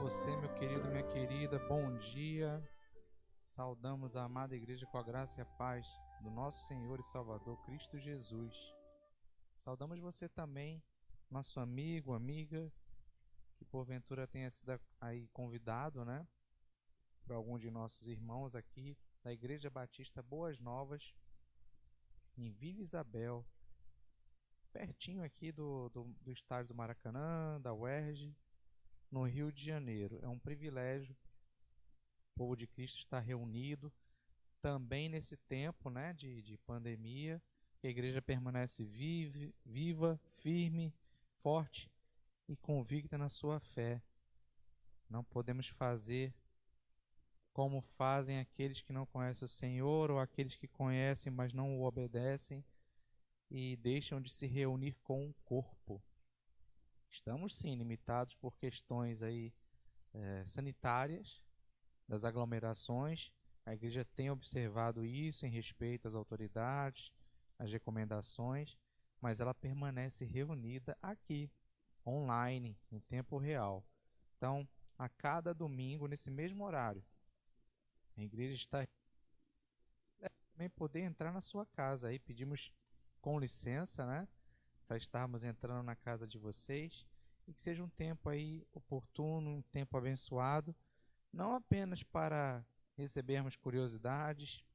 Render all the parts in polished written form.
você, meu querido, minha querida, bom dia. Saudamos a amada igreja com a graça e a paz do nosso Senhor e Salvador Cristo Jesus. Saudamos você também, nosso amigo, amiga, que porventura tenha sido aí convidado, né, por algum de nossos irmãos aqui da Igreja Batista Boas Novas, em Vila Isabel, pertinho aqui do estádio do Maracanã, da UERJ, no Rio de Janeiro. É um privilégio o povo de Cristo estar reunido também nesse tempo, né, de pandemia, que a igreja permanece viva, firme, forte e convicta na sua fé. Não podemos fazer como fazem aqueles que não conhecem o Senhor ou aqueles que conhecem, mas não o obedecem e deixam de se reunir com o corpo. Estamos sim limitados por questões aí sanitárias das aglomerações. A igreja tem observado isso em respeito às autoridades, às recomendações, mas ela permanece reunida aqui, online, em tempo real. Então, a cada domingo, nesse mesmo horário, a igreja está também poder entrar na sua casa. Aí pedimos com licença, né, para estarmos entrando na casa de vocês e que seja um tempo aí oportuno, um tempo abençoado, não apenas para recebermos curiosidades,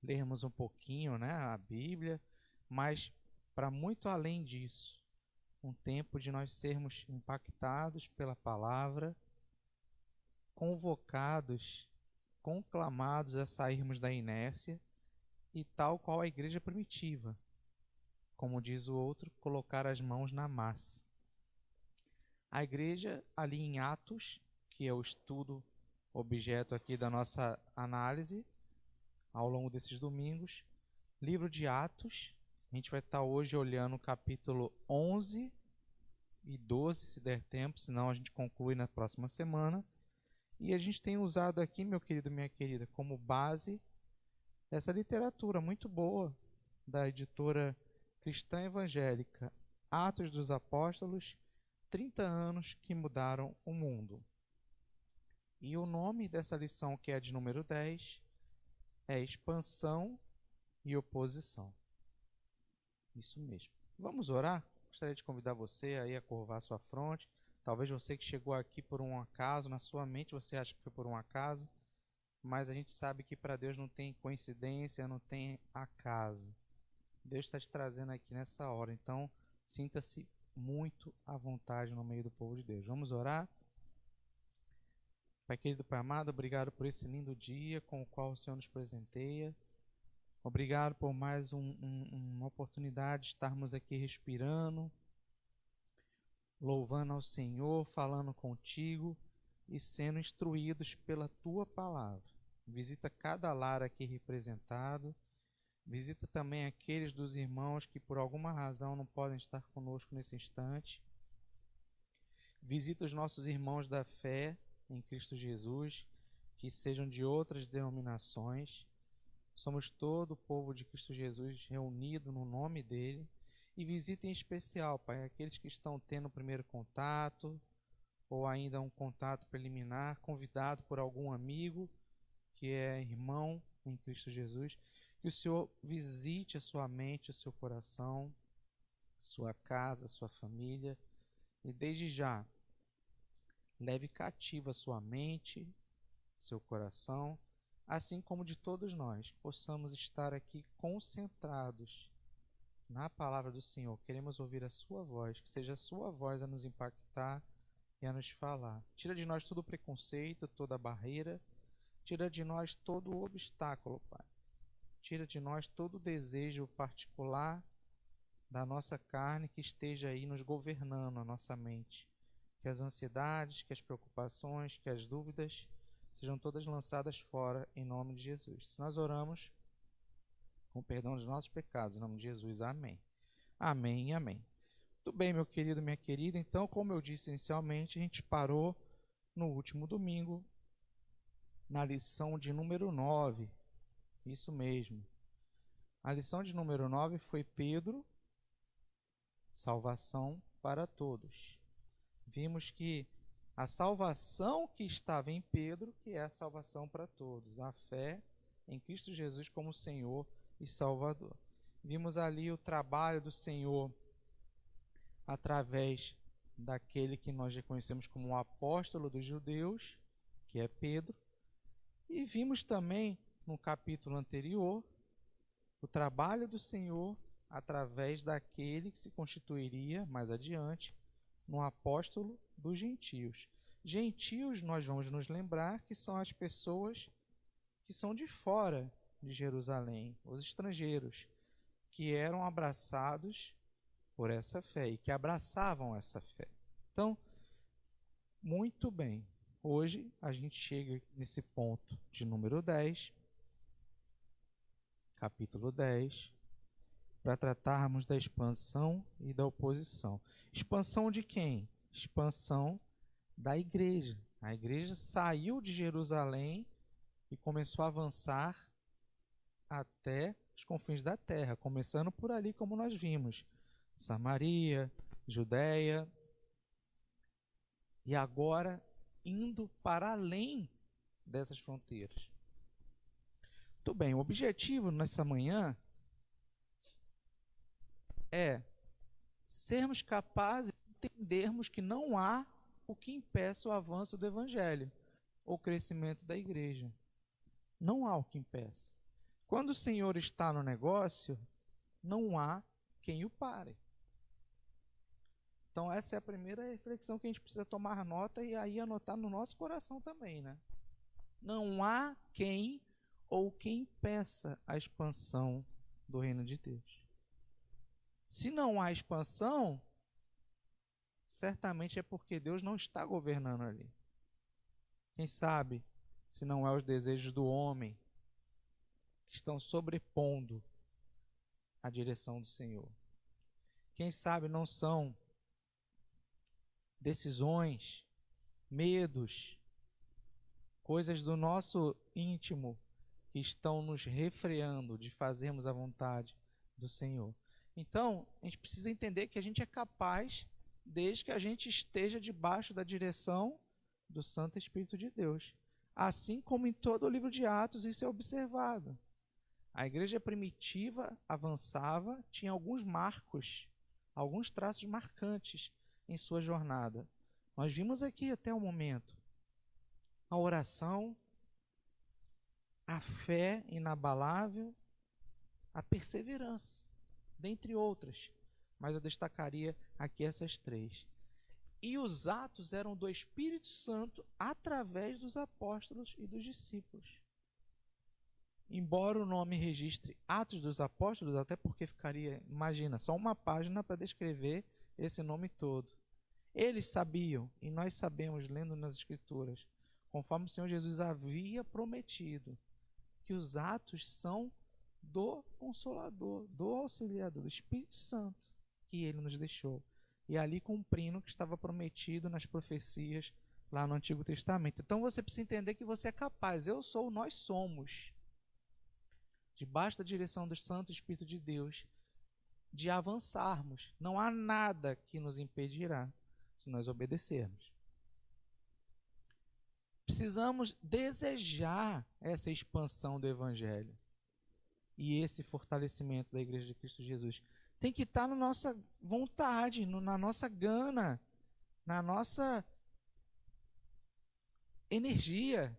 lermos um pouquinho, né, a Bíblia, mas para muito além disso, um tempo de nós sermos impactados pela palavra, convocados, conclamados a sairmos da inércia e tal qual a igreja primitiva, como diz o outro, colocar as mãos na massa. A igreja ali em Atos, que é o estudo objeto aqui da nossa análise ao longo desses domingos, livro de Atos, a gente vai estar hoje olhando o capítulo 11 e 12, se der tempo, senão a gente conclui na próxima semana. E a gente tem usado aqui, meu querido, minha querida, como base essa literatura muito boa da editora cristã evangélica Atos dos Apóstolos, 30 anos que mudaram o mundo. E o nome dessa lição, que é a de número 10, é Expansão e Oposição. Isso mesmo. Vamos orar? Gostaria de convidar você aí a curvar sua fronte. Talvez você que chegou aqui por um acaso, na sua mente você acha que foi por um acaso, mas a gente sabe que para Deus não tem coincidência, não tem acaso. Deus está te trazendo aqui nessa hora, então sinta-se muito à vontade no meio do povo de Deus. Vamos orar? Pai querido, Pai amado, obrigado por esse lindo dia com o qual o Senhor nos presenteia. Obrigado por mais uma oportunidade de estarmos aqui respirando, louvando ao Senhor, falando contigo e sendo instruídos pela Tua palavra. Visita cada lar aqui representado. Visita também aqueles dos irmãos que por alguma razão não podem estar conosco nesse instante. Visita os nossos irmãos da fé em Cristo Jesus, que sejam de outras denominações. Somos todo o povo de Cristo Jesus reunido no nome dele. E visita em especial, Pai, aqueles que estão tendo o primeiro contato ou ainda um contato preliminar, convidado por algum amigo que é irmão em Cristo Jesus. Que o Senhor visite a sua mente, o seu coração, sua casa, sua família. E desde já, leve cativa a sua mente, seu coração, assim como de todos nós, possamos estar aqui concentrados na palavra do Senhor. Queremos ouvir a sua voz, que seja a sua voz a nos impactar e a nos falar. Tira de nós todo o preconceito, toda a barreira, tira de nós todo o obstáculo, Pai. Tira de nós todo o desejo particular da nossa carne que esteja aí nos governando a nossa mente. Que as ansiedades, que as preocupações, que as dúvidas sejam todas lançadas fora em nome de Jesus. Se nós oramos com o perdão dos nossos pecados, em nome de Jesus, amém. Amém e amém. Tudo bem, meu querido, minha querida. Então, como eu disse inicialmente, a gente parou no último domingo, na lição de número 9. Isso mesmo. A lição de número 9 foi Pedro, salvação para todos. Vimos que A salvação que estava em Pedro, que é a salvação para todos, a fé em Cristo Jesus como Senhor e Salvador. Vimos ali o trabalho do Senhor através daquele que nós reconhecemos como o apóstolo dos judeus, que é Pedro, e vimos também no capítulo anterior o trabalho do Senhor através daquele que se constituiria mais adiante no apóstolo dos gentios. Gentios, nós vamos nos lembrar que são as pessoas que são de fora de Jerusalém, os estrangeiros, que eram abraçados por essa fé e que abraçavam essa fé. Então, muito bem, hoje a gente chega nesse ponto de número 10, capítulo 10, para tratarmos da expansão e da oposição. Expansão de quem? Expansão da igreja. A igreja saiu de Jerusalém e começou a avançar até os confins da terra, começando por ali, como nós vimos, Samaria, Judéia, e agora indo para além dessas fronteiras. Muito bem, o objetivo nessa manhã é sermos capazes de entendermos que não há o que impeça o avanço do evangelho ou o crescimento da igreja. Não há o que impeça. Quando o Senhor está no negócio, não há quem o pare. Então essa é a primeira reflexão que a gente precisa tomar nota e aí anotar no nosso coração também, né? Não há quem ou quem impeça a expansão do reino de Deus. Se não há expansão, certamente é porque Deus não está governando ali. Quem sabe, se não é os desejos do homem que estão sobrepondo a direção do Senhor. Quem sabe não são decisões, medos, coisas do nosso íntimo que estão nos refreando de fazermos a vontade do Senhor. Então, a gente precisa entender que a gente é capaz, desde que a gente esteja debaixo da direção do Santo Espírito de Deus. Assim como em todo o livro de Atos, isso é observado. A igreja primitiva avançava, tinha alguns marcos, alguns traços marcantes em sua jornada. Nós vimos aqui até o momento a oração, a fé inabalável, a perseverança, dentre outras. Mas eu destacaria aqui essas três. E os atos eram do Espírito Santo através dos apóstolos e dos discípulos. Embora o nome registre Atos dos Apóstolos, até porque ficaria, imagina, só uma página para descrever esse nome todo. Eles sabiam, e nós sabemos, lendo nas Escrituras, conforme o Senhor Jesus havia prometido, que os atos são do Consolador, do Auxiliador, do Espírito Santo, que Ele nos deixou. E ali cumprindo o que estava prometido nas profecias lá no Antigo Testamento. Então você precisa entender que você é capaz, eu sou, nós somos, debaixo da direção do Santo Espírito de Deus, de avançarmos. Não há nada que nos impedirá se nós obedecermos. Precisamos desejar essa expansão do Evangelho e esse fortalecimento da Igreja de Cristo Jesus. Tem que estar na nossa vontade, na nossa gana, na nossa energia,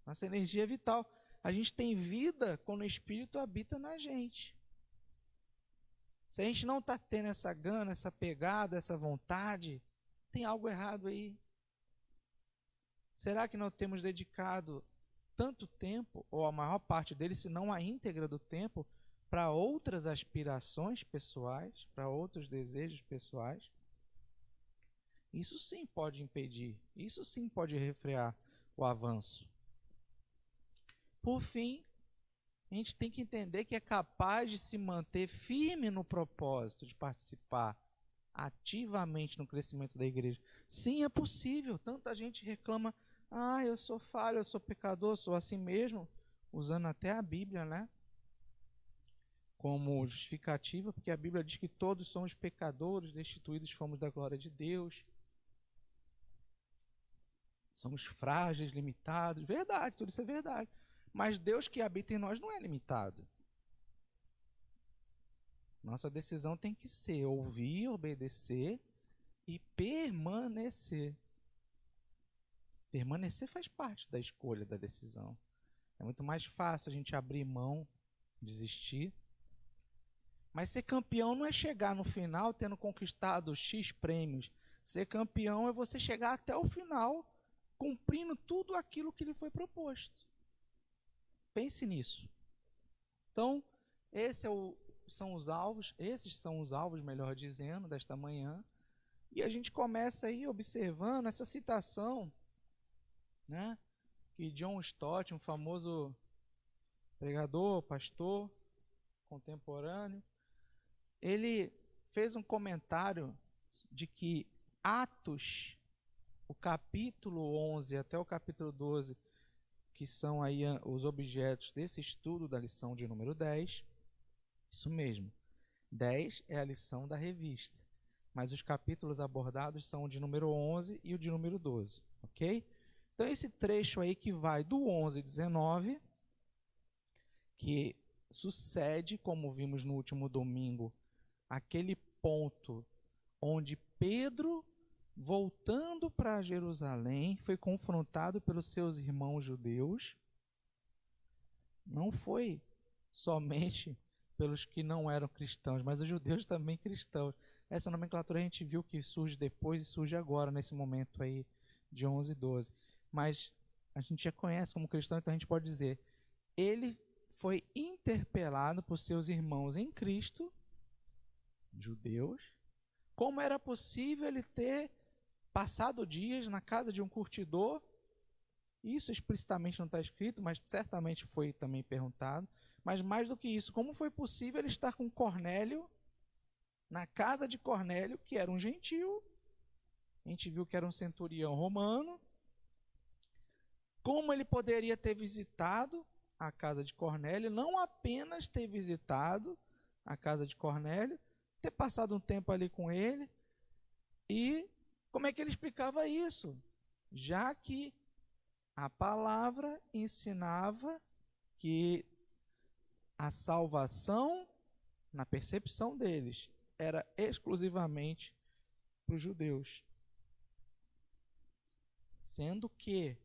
nossa energia vital. A gente tem vida quando o Espírito habita na gente. Se a gente não está tendo essa gana, essa pegada, essa vontade, tem algo errado aí. Será que não temos dedicado tanto tempo, ou a maior parte dele, se não a íntegra do tempo, para outras aspirações pessoais, para outros desejos pessoais? Isso sim pode impedir, isso sim pode refrear o avanço. Por fim, a gente tem que entender que é capaz de se manter firme no propósito de participar ativamente no crescimento da igreja. Sim, é possível. Tanta gente reclama, eu sou falho, eu sou pecador, sou assim mesmo, usando até a Bíblia, né? Como justificativa, porque a Bíblia diz que todos somos pecadores, destituídos fomos da glória de Deus. Somos frágeis, limitados. Verdade, tudo isso é verdade. Mas Deus que habita em nós não é limitado. Nossa decisão tem que ser ouvir, obedecer e permanecer. Permanecer faz parte da escolha, da decisão. É muito mais fácil a gente abrir mão, desistir. Mas ser campeão não é chegar no final tendo conquistado X prêmios. Ser campeão é você chegar até o final cumprindo tudo aquilo que lhe foi proposto. Pense nisso. Então, são os alvos, esses são os alvos, melhor dizendo, desta manhã. E a gente começa aí observando essa citação, né, que John Stott, um famoso pregador, pastor contemporâneo, ele fez um comentário de que Atos, o capítulo 11 até o capítulo 12, que são aí os objetos desse estudo da lição de número 10, isso mesmo, 10 é a lição da revista, mas os capítulos abordados são o de número 11 e o de número 12, ok? Então esse trecho aí que vai do 11 e 19, que sucede, como vimos no último domingo, aquele ponto onde Pedro, voltando para Jerusalém, foi confrontado pelos seus irmãos judeus. Não foi somente pelos que não eram cristãos, mas os judeus também cristãos. Essa nomenclatura a gente viu que surge depois e surge agora, nesse momento aí de 11 e 12. Mas a gente já conhece como cristão, então a gente pode dizer, ele foi interpelado por seus irmãos em Cristo, judeus, como era possível ele ter passado dias na casa de um curtidor. Isso explicitamente não está escrito, mas certamente foi também perguntado. Mas mais do que isso, como foi possível ele estar com Cornélio, na casa de Cornélio, que era um gentil? A gente viu que era um centurião romano. Como ele poderia ter visitado a casa de Cornélio, não apenas ter visitado a casa de Cornélio, ter passado um tempo ali com ele, e como é que ele explicava isso? Já que a palavra ensinava que a salvação, na percepção deles, era exclusivamente para os judeus. Sendo que,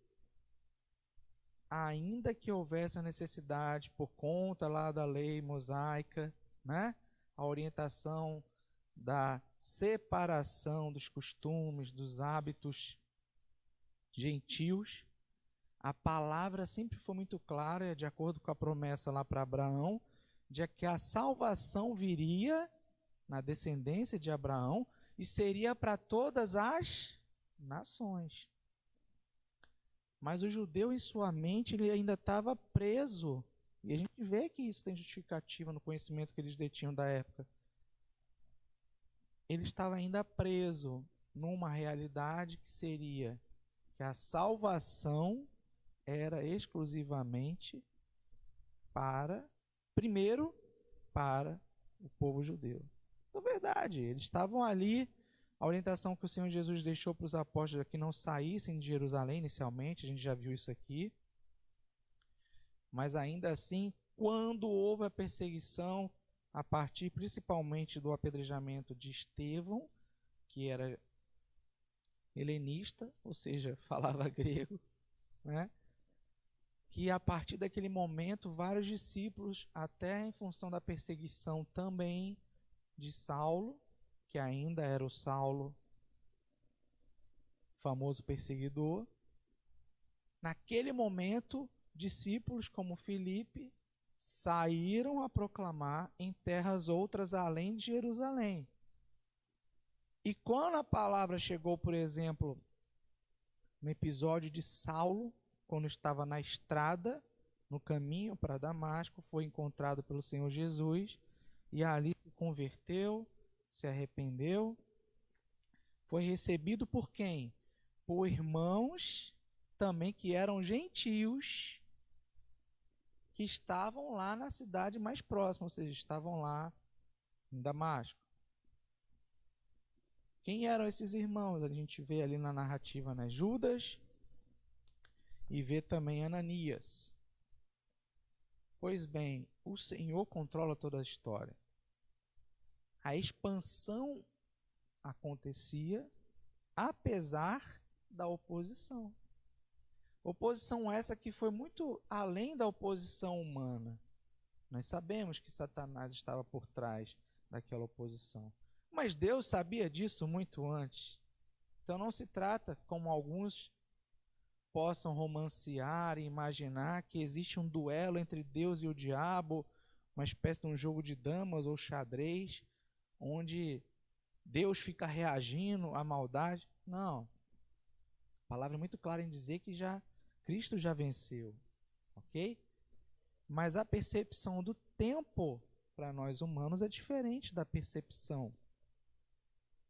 ainda que houvesse a necessidade, por conta lá da lei mosaica, né, a orientação da separação dos costumes, dos hábitos gentios, a palavra sempre foi muito clara, de acordo com a promessa lá para Abraão, de que a salvação viria na descendência de Abraão e seria para todas as nações. Mas o judeu, em sua mente, ele ainda estava preso. E a gente vê que isso tem justificativa no conhecimento que eles detinham da época. Ele estava ainda preso numa realidade que seria que a salvação era exclusivamente primeiro, para o povo judeu. Então, verdade, eles estavam ali, a orientação que o Senhor Jesus deixou para os apóstolos é que não saíssem de Jerusalém inicialmente, a gente já viu isso aqui, mas ainda assim, quando houve a perseguição, a partir principalmente do apedrejamento de Estevão, que era helenista, ou seja, falava grego, né? Que a partir daquele momento, vários discípulos, até em função da perseguição também de Saulo, que ainda era o Saulo, famoso perseguidor, naquele momento, discípulos como Filipe saíram a proclamar em terras outras além de Jerusalém. E quando a palavra chegou, por exemplo, no episódio de Saulo, quando estava na estrada, no caminho para Damasco, foi encontrado pelo Senhor Jesus, e ali se converteu, se arrependeu, foi recebido por quem? Por irmãos também que eram gentios, que estavam lá na cidade mais próxima, ou seja, estavam lá em Damasco. Quem eram esses irmãos? A gente vê ali na narrativa, né? Judas e vê também Ananias. Pois bem, o Senhor controla toda a história. A expansão acontecia apesar da oposição. Oposição essa que foi muito além da oposição humana. Nós sabemos que Satanás estava por trás daquela oposição. Mas Deus sabia disso muito antes. Então não se trata, como alguns possam romancear e imaginar, que existe um duelo entre Deus e o diabo, uma espécie de um jogo de damas ou xadrez, onde Deus fica reagindo à maldade. Não. A palavra é muito clara em dizer que Cristo já venceu. Ok? Mas a percepção do tempo para nós humanos é diferente da percepção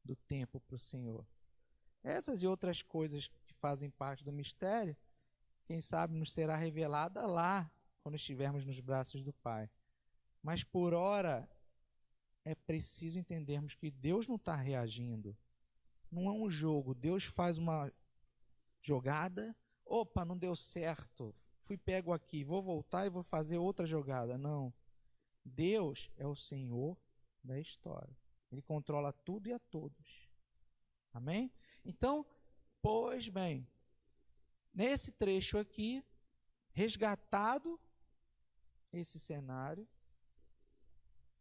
do tempo para o Senhor. Essas e outras coisas que fazem parte do mistério, quem sabe nos será revelada lá, quando estivermos nos braços do Pai. Mas por ora, é preciso entendermos que Deus não está reagindo. Não é um jogo. Deus faz uma jogada, opa, não deu certo, fui pego aqui, vou voltar e vou fazer outra jogada. Não. Deus é o Senhor da história. Ele controla tudo e a todos. Amém? Então, pois bem, nesse trecho aqui, resgatado esse cenário,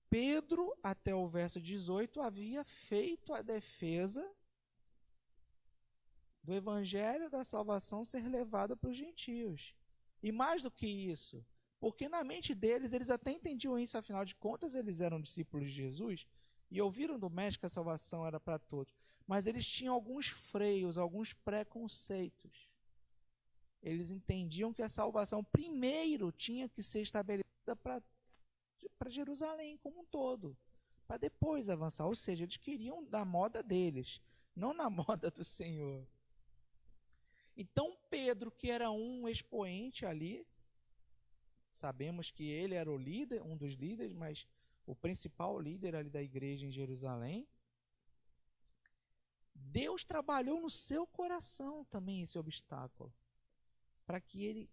Pedro, até o verso 18, havia feito a defesa do evangelho da salvação ser levado para os gentios. E mais do que isso, porque na mente deles, eles até entendiam isso, afinal de contas, eles eram discípulos de Jesus e ouviram do Mestre que a salvação era para todos. Mas eles tinham alguns freios, alguns preconceitos. Eles entendiam que a salvação primeiro tinha que ser estabelecida para Jerusalém como um todo, para depois avançar. Ou seja, eles queriam da moda deles, não na moda do Senhor. Então Pedro, que era um expoente ali, sabemos que ele era o líder, um dos líderes, mas o principal líder ali da igreja em Jerusalém, Deus trabalhou no seu coração também esse obstáculo, para que ele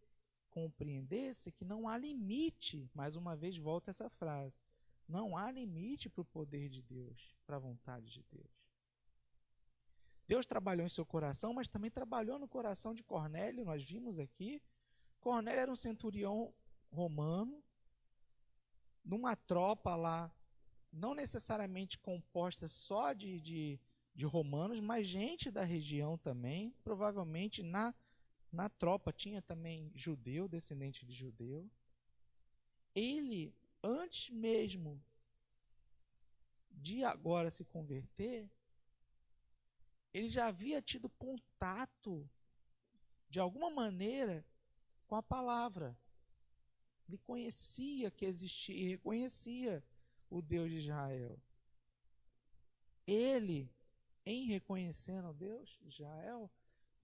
compreendesse que não há limite, mais uma vez volta essa frase, não há limite para o poder de Deus, para a vontade de Deus. Deus trabalhou em seu coração, mas também trabalhou no coração de Cornélio, nós vimos aqui. Cornélio era um centurião romano, numa tropa lá, não necessariamente composta só de romanos, mas gente da região também, provavelmente na tropa tinha também judeu, descendente de judeu. Ele, antes mesmo de agora se converter, ele já havia tido contato, de alguma maneira, com a palavra. Ele conhecia que existia e reconhecia o Deus de Israel. Ele, em reconhecendo o Deus de Israel,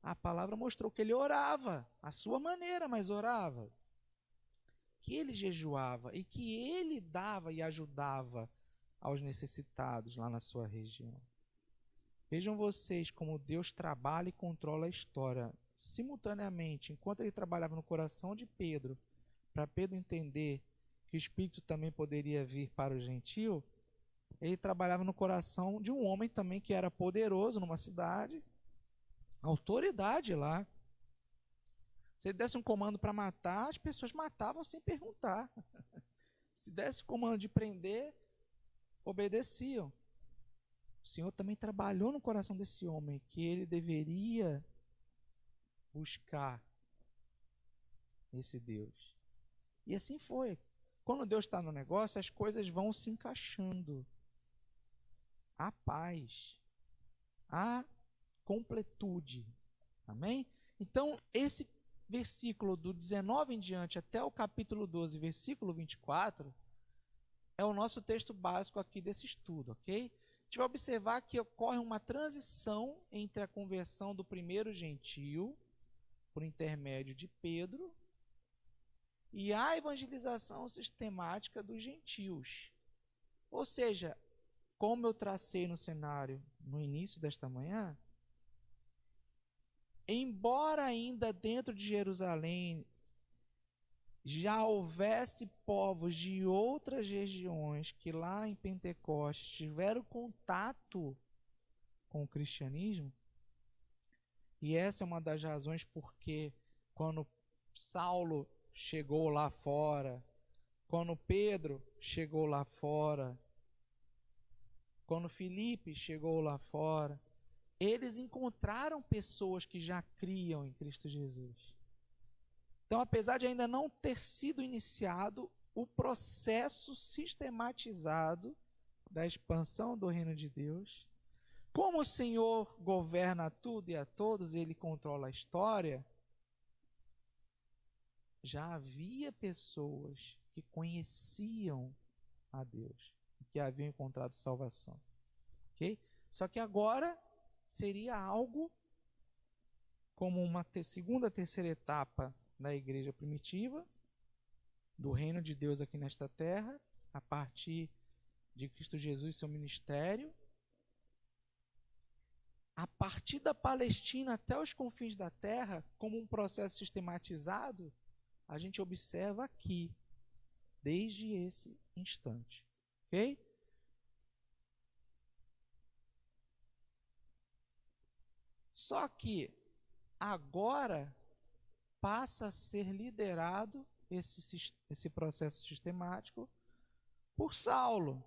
a palavra mostrou que ele orava, à sua maneira, mas orava. Que ele jejuava e que ele dava e ajudava aos necessitados lá na sua região. Vejam vocês como Deus trabalha e controla a história simultaneamente. Enquanto ele trabalhava no coração de Pedro, para Pedro entender que o Espírito também poderia vir para o gentio, ele trabalhava no coração de um homem também que era poderoso numa cidade, autoridade lá. Se ele desse um comando para matar, as pessoas matavam sem perguntar. Se desse comando de prender, obedeciam. O Senhor também trabalhou no coração desse homem, que ele deveria buscar esse Deus. E assim foi. Quando Deus está no negócio, as coisas vão se encaixando. A paz, a completude. Amém? Então, esse versículo do 19 em diante até o capítulo 12, versículo 24, é o nosso texto básico aqui desse estudo, ok? A gente vai observar que ocorre uma transição entre a conversão do primeiro gentio, por intermédio de Pedro, e a evangelização sistemática dos gentios. Ou seja, como eu tracei no cenário no início desta manhã, embora ainda dentro de Jerusalém já houvesse povos de outras regiões que lá em Pentecostes tiveram contato com o cristianismo, e essa é uma das razões porque quando Saulo chegou lá fora, quando Pedro chegou lá fora, quando Filipe chegou lá fora, eles encontraram pessoas que já criam em Cristo Jesus. Então, apesar de ainda não ter sido iniciado o processo sistematizado da expansão do reino de Deus, como o Senhor governa tudo e a todos, ele controla a história, já havia pessoas que conheciam a Deus, que haviam encontrado salvação. Okay? Só que agora seria algo como uma segunda, terceira etapa da igreja primitiva, do reino de Deus aqui nesta terra, a partir de Cristo Jesus e seu ministério. A partir da Palestina até os confins da terra, como um processo sistematizado, a gente observa aqui, desde esse instante. Ok? Só que agora passa a ser liderado esse processo sistemático por Saulo,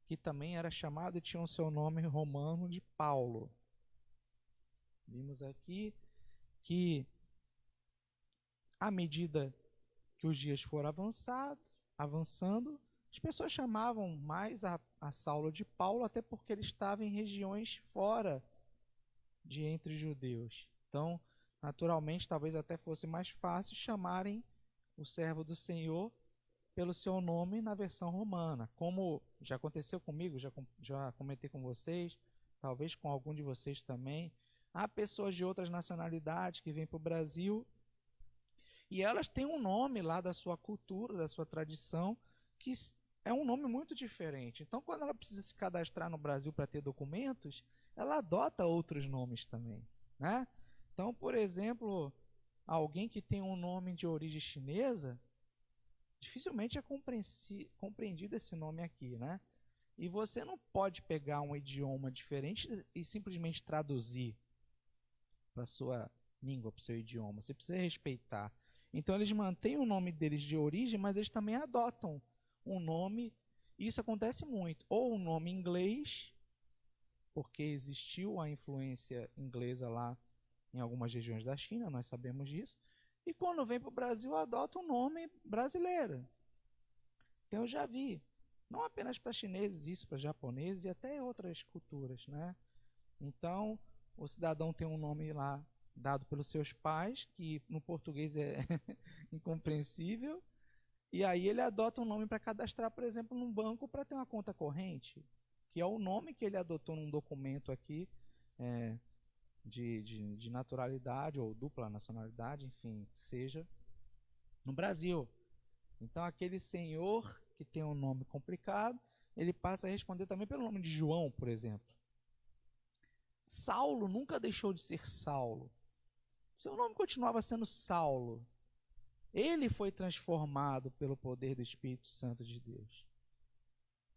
que também era chamado e tinha o seu nome romano de Paulo. Vimos aqui que, à medida que os dias foram avançando, as pessoas chamavam mais a Saulo de Paulo, até porque ele estava em regiões fora de entre judeus. Então, naturalmente, talvez até fosse mais fácil chamarem o servo do Senhor pelo seu nome na versão romana. Como já aconteceu comigo, já comentei com vocês, talvez com algum de vocês também. Há pessoas de outras nacionalidades que vêm para o Brasil e elas têm um nome lá da sua cultura, da sua tradição, que é um nome muito diferente. Então, quando ela precisa se cadastrar no Brasil para ter documentos, ela adota outros nomes também, né? Então, por exemplo, alguém que tem um nome de origem chinesa, dificilmente é compreendido esse nome aqui, né? E você não pode pegar um idioma diferente e simplesmente traduzir para a sua língua, para o seu idioma. Você precisa respeitar. Então, eles mantêm o nome deles de origem, mas eles também adotam um nome. Isso acontece muito. Ou um nome inglês, porque existiu a influência inglesa lá em algumas regiões da China, nós sabemos disso. E quando vem para o Brasil, adota um nome brasileiro. Então eu já vi, não apenas para chineses, isso para japoneses e até outras culturas, né? Então, o cidadão tem um nome lá dado pelos seus pais, que no português é incompreensível, e aí ele adota um nome para cadastrar, por exemplo, num banco para ter uma conta corrente, que é o nome que ele adotou num documento aqui, de naturalidade ou dupla nacionalidade, enfim, seja, no Brasil. Então, aquele senhor que tem um nome complicado, ele passa a responder também pelo nome de João, por exemplo. Saulo nunca deixou de ser Saulo. Seu nome continuava sendo Saulo. Ele foi transformado pelo poder do Espírito Santo de Deus.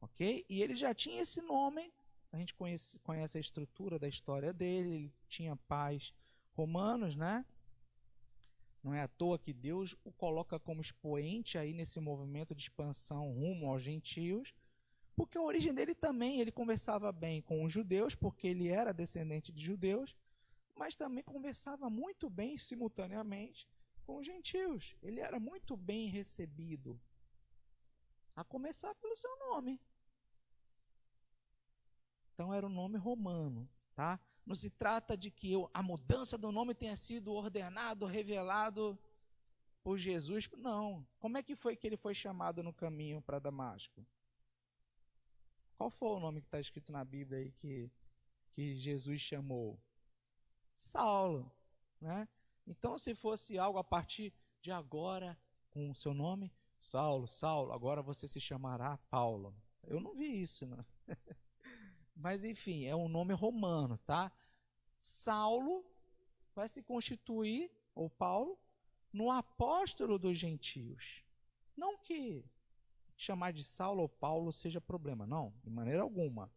Ok? E ele já tinha esse nome. A gente conhece a estrutura da história dele. Ele tinha pais romanos, né? Não é à toa que Deus o coloca como expoente aí nesse movimento de expansão rumo aos gentios, porque a origem dele também, ele conversava bem com os judeus, porque ele era descendente de judeus, mas também conversava muito bem simultaneamente com os gentios. Ele era muito bem recebido, a começar pelo seu nome. Então era um nome romano, tá? Não se trata de que a mudança do nome tenha sido ordenado, revelado por Jesus. Não. Como é que foi que ele foi chamado no caminho para Damasco? Qual foi o nome que está escrito na Bíblia aí que Jesus chamou? Saulo, né? Então, se fosse algo a partir de agora, com o seu nome, Saulo, Saulo, agora você se chamará Paulo. Eu não vi isso, não. Mas enfim, é um nome romano, tá? Saulo vai se constituir, ou Paulo, no apóstolo dos gentios. Não que chamar de Saulo ou Paulo seja problema, não, de maneira alguma.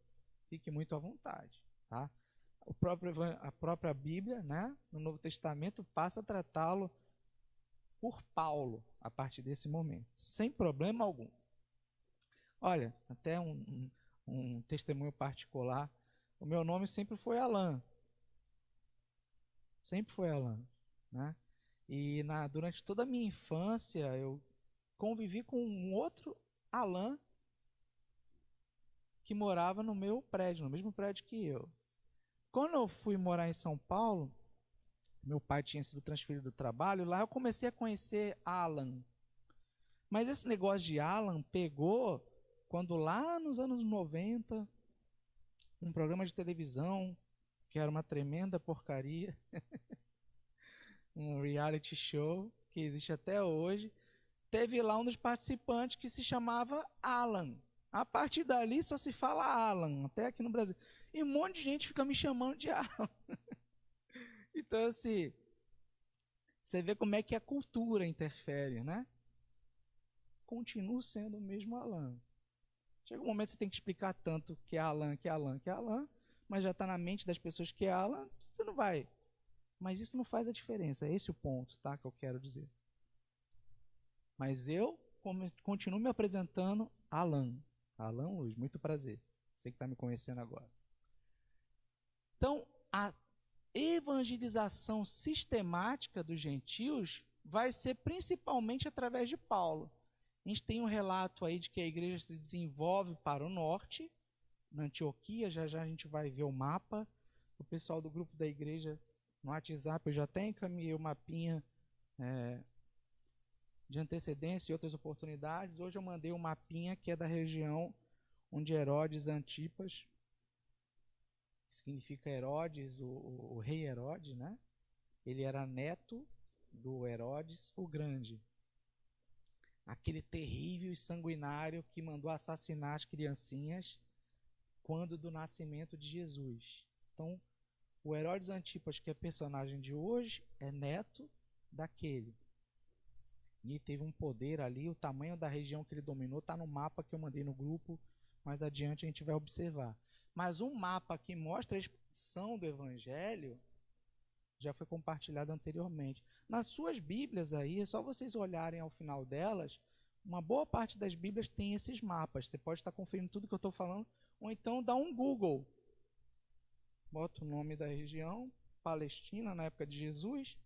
Fique muito à vontade, tá? A própria Bíblia, né, no Novo Testamento, passa a tratá-lo por Paulo a partir desse momento, sem problema algum. Olha, até um testemunho particular, o meu nome sempre foi Alan. Sempre foi Alan, né? E durante toda a minha infância, eu convivi com um outro Alan que morava no meu prédio, no mesmo prédio que eu. Quando eu fui morar em São Paulo, meu pai tinha sido transferido do trabalho, lá eu comecei a conhecer Alan. Mas esse negócio de Alan pegou quando lá nos anos 90, um programa de televisão, que era uma tremenda porcaria, um reality show que existe até hoje, teve lá um dos participantes que se chamava Alan. A partir dali só se fala Alan, até aqui no Brasil. E um monte de gente fica me chamando de Alan. Então, assim, você vê como é que a cultura interfere, né? Continuo sendo o mesmo Alan. Chega um momento que você tem que explicar tanto que é Alan, que é Alan, que é Alan, mas já está na mente das pessoas que é Alan, você não vai. Mas isso não faz a diferença, é esse o ponto, tá, que eu quero dizer. Mas eu continuo me apresentando Alan. Alan Luiz, muito prazer. Você que está me conhecendo agora. Então, a evangelização sistemática dos gentios vai ser principalmente através de Paulo. A gente tem um relato aí de que a igreja se desenvolve para o norte, na Antioquia, já já a gente vai ver o mapa. O pessoal do grupo da igreja no WhatsApp, eu já até encaminhei o mapinha de antecedência e outras oportunidades. Hoje eu mandei um mapinha que é da região onde Herodes Antipas, que significa Herodes, o rei Herodes, né? Ele era neto do Herodes o Grande, aquele terrível e sanguinário que mandou assassinar as criancinhas quando do nascimento de Jesus. Então, o Herodes Antipas, que é personagem de hoje, é neto daquele. E teve um poder ali, o tamanho da região que ele dominou está no mapa que eu mandei no grupo, mais adiante a gente vai observar. Mas um mapa que mostra a expansão do evangelho já foi compartilhado anteriormente. Nas suas Bíblias aí, é só vocês olharem ao final delas, uma boa parte das Bíblias tem esses mapas. Você pode estar conferindo tudo que eu estou falando, ou então dá um Google. Bota o nome da região, Palestina, na época de Jesus,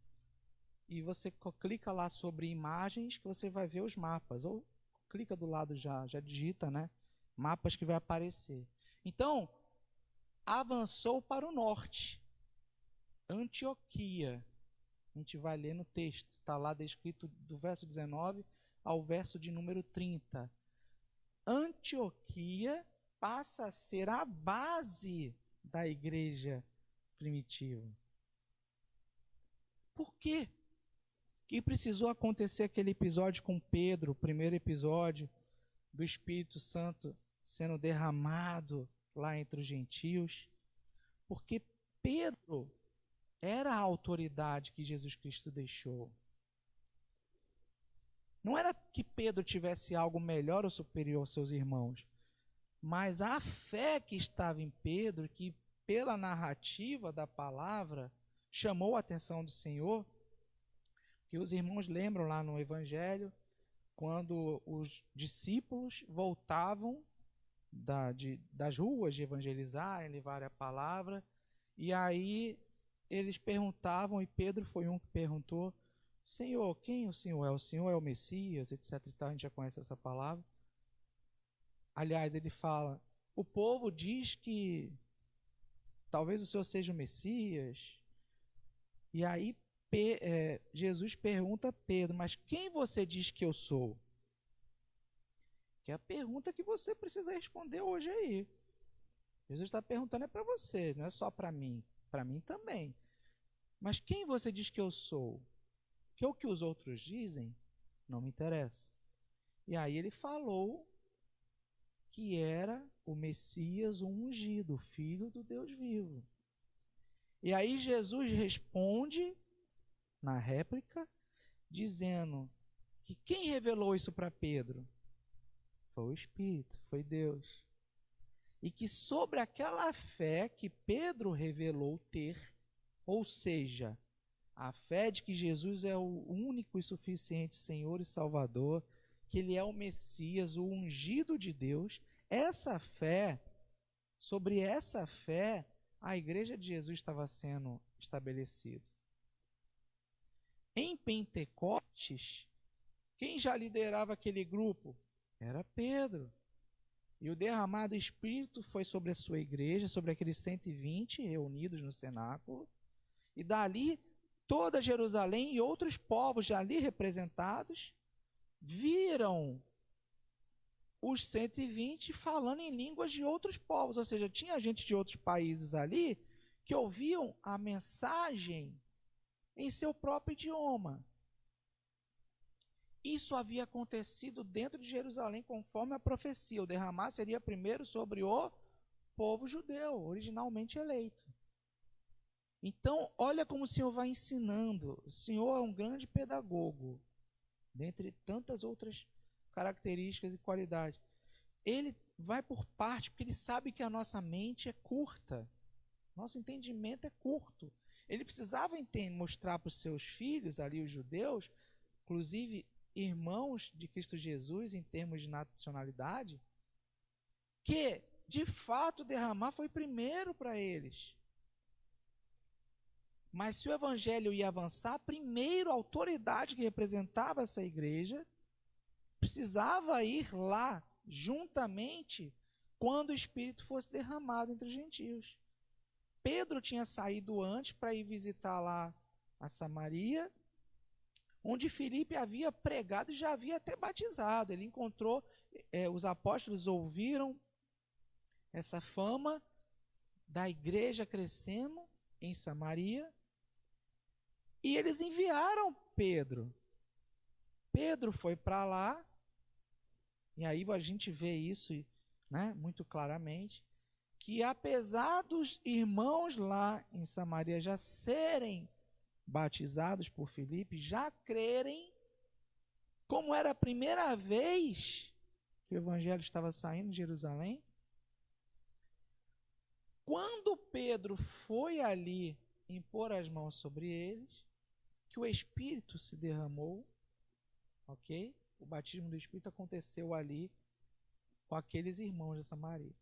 e você clica lá sobre imagens que você vai ver os mapas. Ou clica do lado já digita, né? Mapas que vai aparecer. Então, avançou para o norte. Antioquia. A gente vai ler no texto. Está lá descrito do verso 19 ao verso de número 30. Antioquia passa a ser a base da igreja primitiva. Por quê? Que precisou acontecer aquele episódio com Pedro, o primeiro episódio do Espírito Santo sendo derramado lá entre os gentios? Porque Pedro era a autoridade que Jesus Cristo deixou. Não era que Pedro tivesse algo melhor ou superior aos seus irmãos, mas a fé que estava em Pedro, que pela narrativa da palavra chamou a atenção do Senhor, que os irmãos lembram lá no Evangelho, quando os discípulos voltavam das ruas de evangelizarem, levarem a palavra, e aí eles perguntavam, e Pedro foi um que perguntou: Senhor, quem o Senhor é? O Senhor é o Messias, etc. E tal, a gente já conhece essa palavra. Aliás, ele fala: o povo diz que talvez o Senhor seja o Messias. E aí Jesus pergunta a Pedro: mas quem você diz que eu sou? Que é a pergunta que você precisa responder hoje aí. Jesus está perguntando para você, não é só para mim também. Mas quem você diz que eu sou? Que o que os outros dizem não me interessa. E aí ele falou que era o Messias, o ungido, o Filho do Deus vivo. E aí Jesus responde na réplica, dizendo que quem revelou isso para Pedro? Foi o Espírito, foi Deus. E que sobre aquela fé que Pedro revelou ter, ou seja, a fé de que Jesus é o único e suficiente Senhor e Salvador, que Ele é o Messias, o ungido de Deus, sobre essa fé, a igreja de Jesus estava sendo estabelecida. Em Pentecostes, quem já liderava aquele grupo? Era Pedro. E o derramado Espírito foi sobre a sua igreja, sobre aqueles 120 reunidos no cenáculo. E dali, toda Jerusalém e outros povos já ali representados viram os 120 falando em línguas de outros povos. Ou seja, tinha gente de outros países ali que ouviam a mensagem em seu próprio idioma. Isso havia acontecido dentro de Jerusalém conforme a profecia. O derramar seria primeiro sobre o povo judeu, originalmente eleito. Então, olha como o Senhor vai ensinando. O Senhor é um grande pedagogo, dentre tantas outras características e qualidades. Ele vai por parte, porque ele sabe que a nossa mente é curta. Nosso entendimento é curto. Ele precisava mostrar para os seus filhos, ali os judeus, inclusive irmãos de Cristo Jesus em termos de nacionalidade, que de fato derramar foi primeiro para eles. Mas se o evangelho ia avançar, primeiro a autoridade que representava essa igreja precisava ir lá juntamente quando o Espírito fosse derramado entre os gentios. Pedro tinha saído antes para ir visitar lá a Samaria, onde Filipe havia pregado e já havia até batizado. Ele encontrou, os apóstolos ouviram essa fama da igreja crescendo em Samaria, e eles enviaram Pedro. Pedro foi para lá, e aí a gente vê isso, né, muito claramente, que apesar dos irmãos lá em Samaria já serem batizados por Filipe, já crerem, como era a primeira vez que o evangelho estava saindo de Jerusalém, quando Pedro foi ali impor as mãos sobre eles, que o Espírito se derramou, ok? O batismo do Espírito aconteceu ali com aqueles irmãos de Samaria.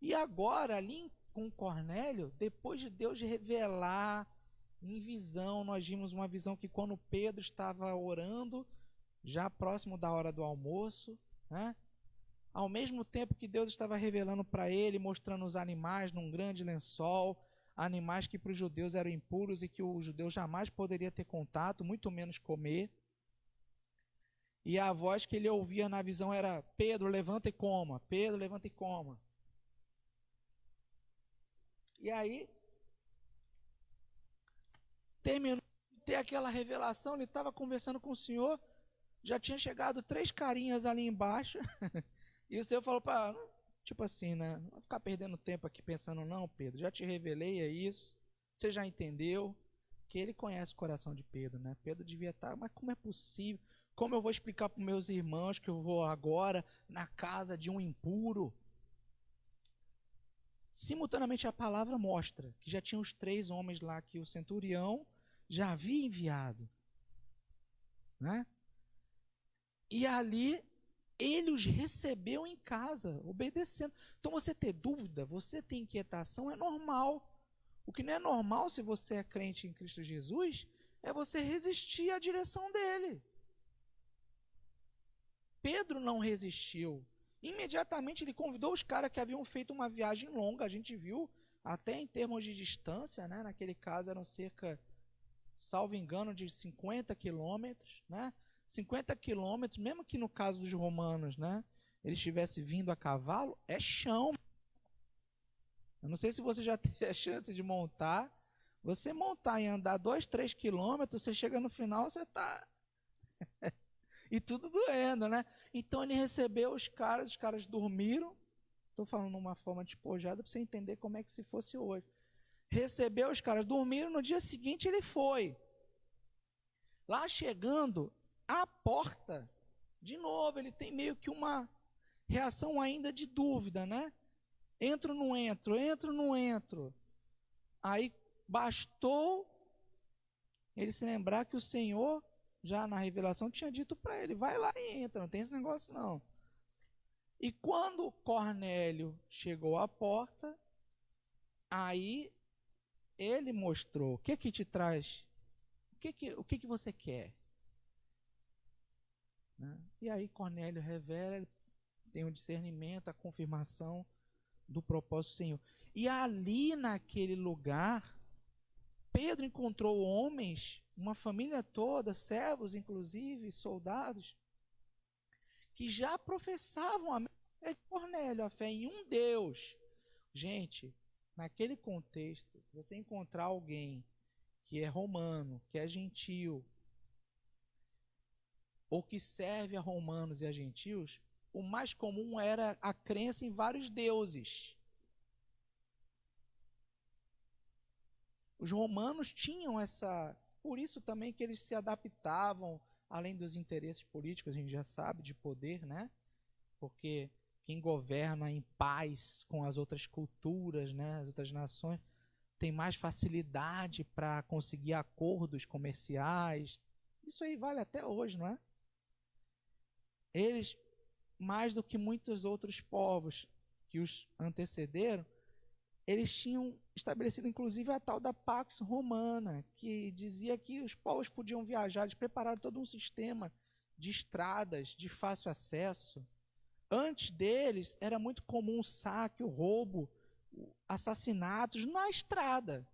E agora, ali com Cornélio, depois de Deus revelar em visão, nós vimos uma visão que quando Pedro estava orando, já próximo da hora do almoço, né? Ao mesmo tempo que Deus estava revelando para ele, mostrando os animais num grande lençol, animais que para os judeus eram impuros e que o judeu jamais poderia ter contato, muito menos comer. E a voz que ele ouvia na visão era: Pedro, levanta e coma. Pedro, levanta e coma. E aí, terminou de ter aquela revelação, ele estava conversando com o Senhor, já tinha chegado 3 carinhas ali embaixo, e o Senhor falou para, tipo assim, né, não vai ficar perdendo tempo aqui pensando, não, Pedro, já te revelei, é isso, você já entendeu, que ele conhece o coração de Pedro, né? Pedro devia estar, mas como é possível? Como eu vou explicar para os meus irmãos que eu vou agora na casa de um impuro? Simultaneamente a palavra mostra que já tinha os 3 homens lá que o centurião já havia enviado, né? E ali ele os recebeu em casa, obedecendo. Então você ter dúvida, você ter inquietação é normal. O que não é normal, se você é crente em Cristo Jesus, é você resistir à direção dele. Pedro não resistiu. Imediatamente ele convidou os caras que haviam feito uma viagem longa, a gente viu, até em termos de distância, né? Naquele caso eram cerca, salvo engano, de 50 quilômetros, né? 50 quilômetros, mesmo que no caso dos romanos, né, ele estivesse vindo a cavalo, é chão. Eu não sei se você já teve a chance de montar. Você montar e andar 2, 3 quilômetros, você chega no final, você está... e tudo doendo, né? Então ele recebeu os caras dormiram. Estou falando de uma forma despojada para você entender como é que se fosse hoje. recebeu os caras, dormiram, no dia seguinte ele foi. Lá chegando, à porta, de novo, ele tem meio que uma reação ainda de dúvida, né? Entro, não entro, entro, não entro. Aí bastou ele se lembrar que o Senhor, já na revelação, tinha dito para ele, vai lá e entra, não tem esse negócio não. E quando Cornélio chegou à porta, aí ele mostrou, o que que te traz, o que que você quer? Né? E aí Cornélio revela, ele tem um discernimento, a confirmação do propósito do Senhor. E ali naquele lugar, Pedro encontrou homens, uma família toda, servos inclusive, soldados, que já professavam a fé de Cornélio, a fé em um Deus. Gente, naquele contexto, você encontrar alguém que é romano, que é gentil, ou que serve a romanos e a gentios, o mais comum era a crença em vários deuses. Os romanos tinham essa... Por isso também que eles se adaptavam, além dos interesses políticos, a gente já sabe, de poder, né? Porque quem governa em paz com as outras culturas, né, as outras nações, tem mais facilidade para conseguir acordos comerciais. Isso aí vale até hoje, não é? Eles, mais do que muitos outros povos que os antecederam, eles tinham estabelecido inclusive a tal da Pax Romana, que dizia que os povos podiam viajar, eles prepararam todo um sistema de estradas de fácil acesso. Antes deles, era muito comum o saque, o roubo, assassinatos na estrada.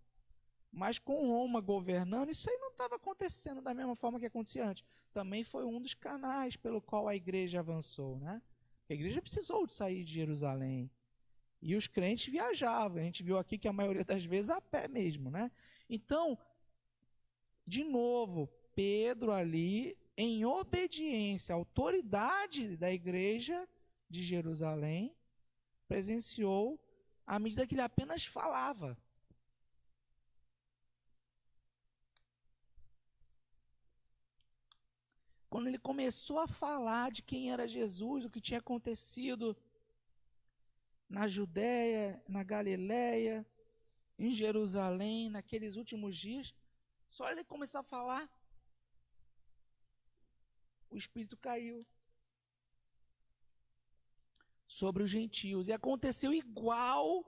Mas com Roma governando, isso aí não estava acontecendo da mesma forma que acontecia antes. Também foi um dos canais pelo qual a igreja avançou, né? A igreja precisou de sair de Jerusalém. E os crentes viajavam. A gente viu aqui que a maioria das vezes a pé mesmo, né? Então, de novo, Pedro ali, em obediência à autoridade da igreja de Jerusalém, presenciou à medida que ele apenas falava. Quando ele começou a falar de quem era Jesus, o que tinha acontecido na Judéia, na Galileia, em Jerusalém, naqueles últimos dias, só ele começar a falar, o Espírito caiu sobre os gentios. E aconteceu igual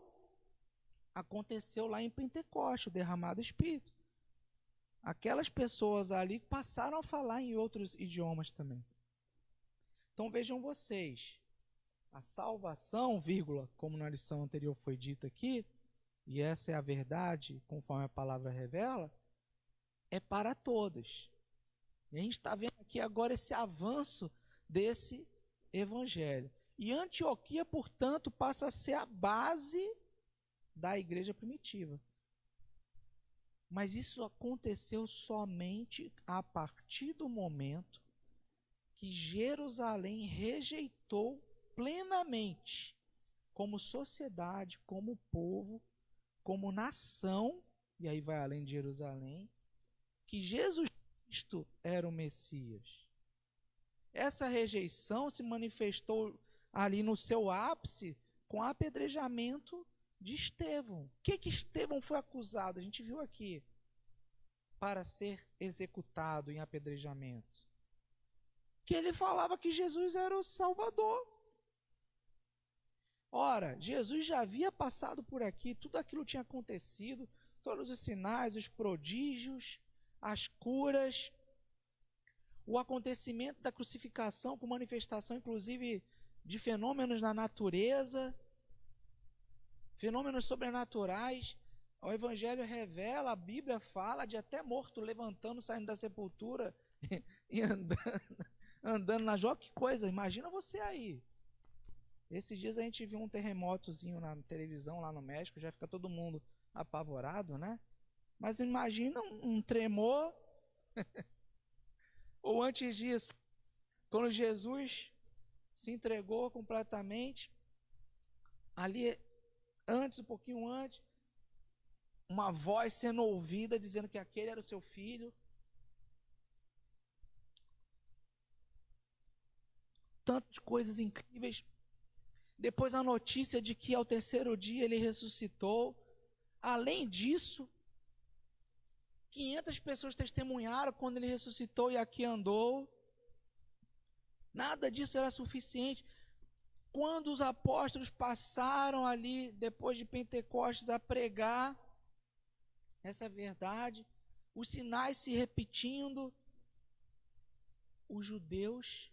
aconteceu lá em Pentecostes, o derramado Espírito. Aquelas pessoas ali passaram a falar em outros idiomas também. Então vejam vocês, a salvação, vírgula, como na lição anterior foi dito aqui, e essa é a verdade, conforme a palavra revela, é para todos. E a gente está vendo aqui agora esse avanço desse evangelho. E Antioquia, portanto, passa a ser a base da igreja primitiva. Mas isso aconteceu somente a partir do momento que Jerusalém rejeitou plenamente, como sociedade, como povo, como nação, e aí vai além de Jerusalém, que Jesus Cristo era o Messias. Essa rejeição se manifestou ali no seu ápice com o apedrejamento de Estevão. O que Estevão foi acusado? A gente viu aqui. Para ser executado em apedrejamento. Que ele falava que Jesus era o Salvador. Ora, Jesus já havia passado por aqui, tudo aquilo tinha acontecido, todos os sinais, os prodígios, as curas, o acontecimento da crucificação com manifestação, inclusive, de fenômenos na natureza, fenômenos sobrenaturais. O Evangelho revela, a Bíblia fala de até morto levantando, saindo da sepultura e andando na joia. Que coisa, imagina você aí. Esses dias a gente viu um terremotozinho na televisão lá no México, já fica todo mundo apavorado, né? Mas imagina um tremor. Ou antes disso, quando Jesus se entregou completamente, ali antes, um pouquinho antes, uma voz sendo ouvida dizendo que aquele era o seu filho. Tantas coisas incríveis. Depois a notícia de que ao terceiro dia ele ressuscitou. Além disso, 500 pessoas testemunharam quando ele ressuscitou e aqui andou. Nada disso era suficiente. Quando os apóstolos passaram ali, depois de Pentecostes, a pregar essa verdade, os sinais se repetindo, os judeus,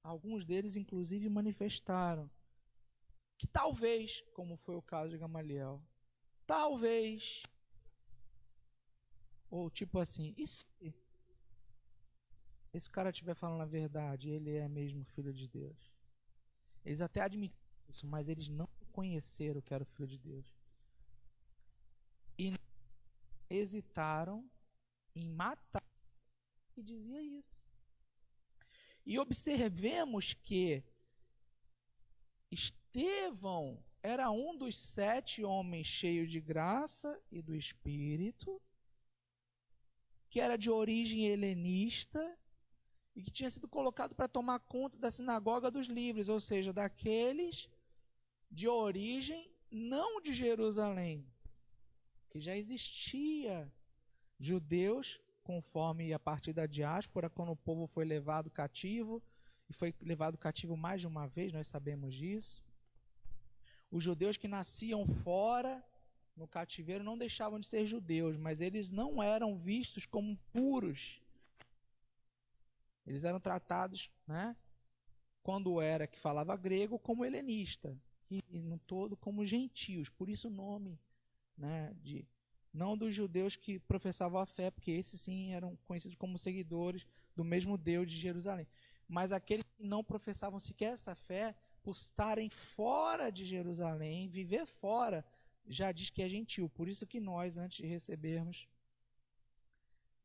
alguns deles inclusive manifestaram que talvez, como foi o caso de Gamaliel, talvez, ou tipo assim, e se esse cara estiver falando a verdade, ele é mesmo filho de Deus? Eles até admitiram isso, mas eles não conheceram que era o filho de Deus. E hesitaram em matar e dizia isso. E observemos que Estevão era um dos 7 homens cheios de graça e do Espírito, que era de origem helenista e que tinha sido colocado para tomar conta da sinagoga dos livres, ou seja, daqueles de origem não de Jerusalém, que já existia judeus, conforme a partir da diáspora, quando o povo foi levado cativo, e foi levado cativo mais de uma vez, nós sabemos disso. Os judeus que nasciam fora, no cativeiro, não deixavam de ser judeus, mas eles não eram vistos como puros. Eles eram tratados, né, quando era que falava grego, como helenista, e no todo como gentios. Por isso o nome, né, não dos judeus que professavam a fé, porque esses sim eram conhecidos como seguidores do mesmo Deus de Jerusalém. Mas aqueles que não professavam sequer essa fé, por estarem fora de Jerusalém, viver fora, já diz que é gentil. Por isso que nós, antes de recebermos,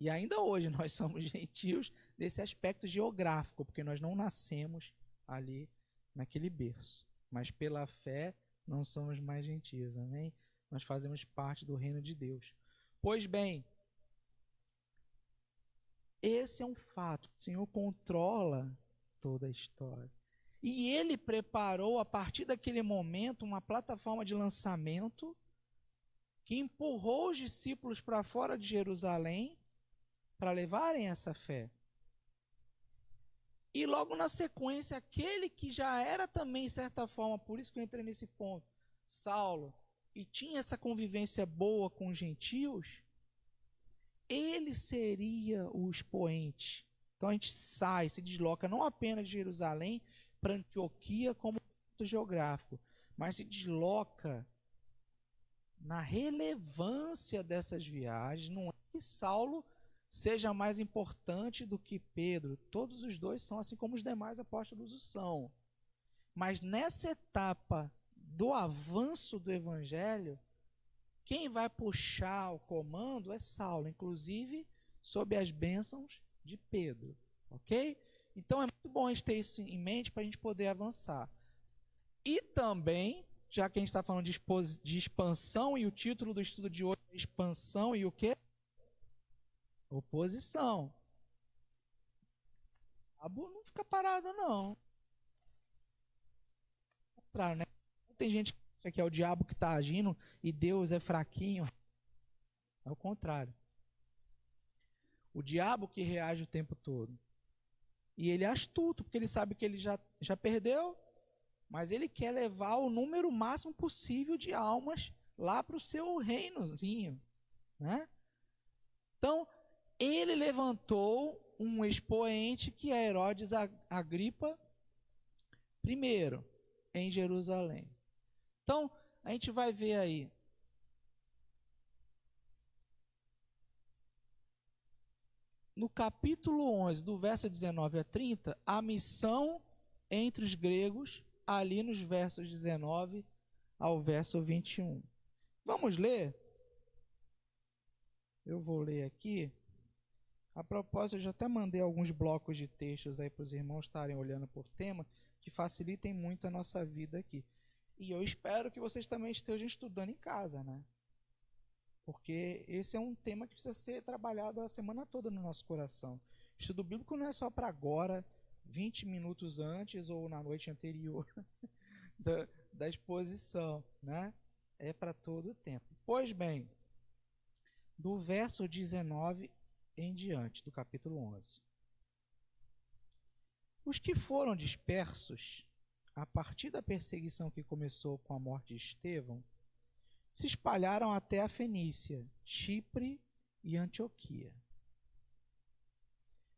e ainda hoje nós somos gentios desse aspecto geográfico, porque nós não nascemos ali naquele berço. Mas pela fé não somos mais gentios, amém? Nós fazemos parte do reino de Deus. Pois bem, esse é um fato. O Senhor controla toda a história. E Ele preparou, a partir daquele momento, uma plataforma de lançamento que empurrou os discípulos para fora de Jerusalém para levarem essa fé. E logo na sequência, aquele que já era também, de certa forma, por isso que eu entrei nesse ponto, Saulo, e tinha essa convivência boa com os gentios, ele seria o expoente. Então a gente sai, se desloca não apenas de Jerusalém para Antioquia como ponto geográfico, mas se desloca na relevância dessas viagens. Não é que Saulo seja mais importante do que Pedro. Todos os dois são, assim como os demais apóstolos o são. Mas nessa etapa do avanço do evangelho, quem vai puxar o comando é Saulo, inclusive sob as bênçãos de Pedro, ok? Então é muito bom a gente ter isso em mente para a gente poder avançar. E também, já que a gente está falando de expansão, e o título do estudo de hoje é expansão e o quê? Oposição. O diabo não fica parado, não. Claro, né? Tem gente que acha que é o diabo que está agindo e Deus é fraquinho. É o contrário. O diabo que reage o tempo todo. E ele é astuto, porque ele sabe que ele já perdeu, mas ele quer levar o número máximo possível de almas lá para o seu reinozinho, né? Então, ele levantou um expoente que é Herodes Agripa I, em Jerusalém. Então, a gente vai ver aí. No capítulo 11, do verso 19 a 30, a missão entre os gregos, ali nos versos 19 ao verso 21. Vamos ler? Eu vou ler aqui. A propósito, eu já até mandei alguns blocos de textos aí para os irmãos estarem olhando por tema, que facilitem muito a nossa vida aqui. E eu espero que vocês também estejam estudando em casa, né? porque esse é um tema que precisa ser trabalhado a semana toda no nosso coração. Estudo bíblico não é só para agora, 20 minutos antes ou na noite anterior da exposição, né? É para todo o tempo. Pois bem, do verso 19 em diante, do capítulo 11. Os que foram dispersos, a partir da perseguição que começou com a morte de Estevão, se espalharam até a Fenícia, Chipre e Antioquia,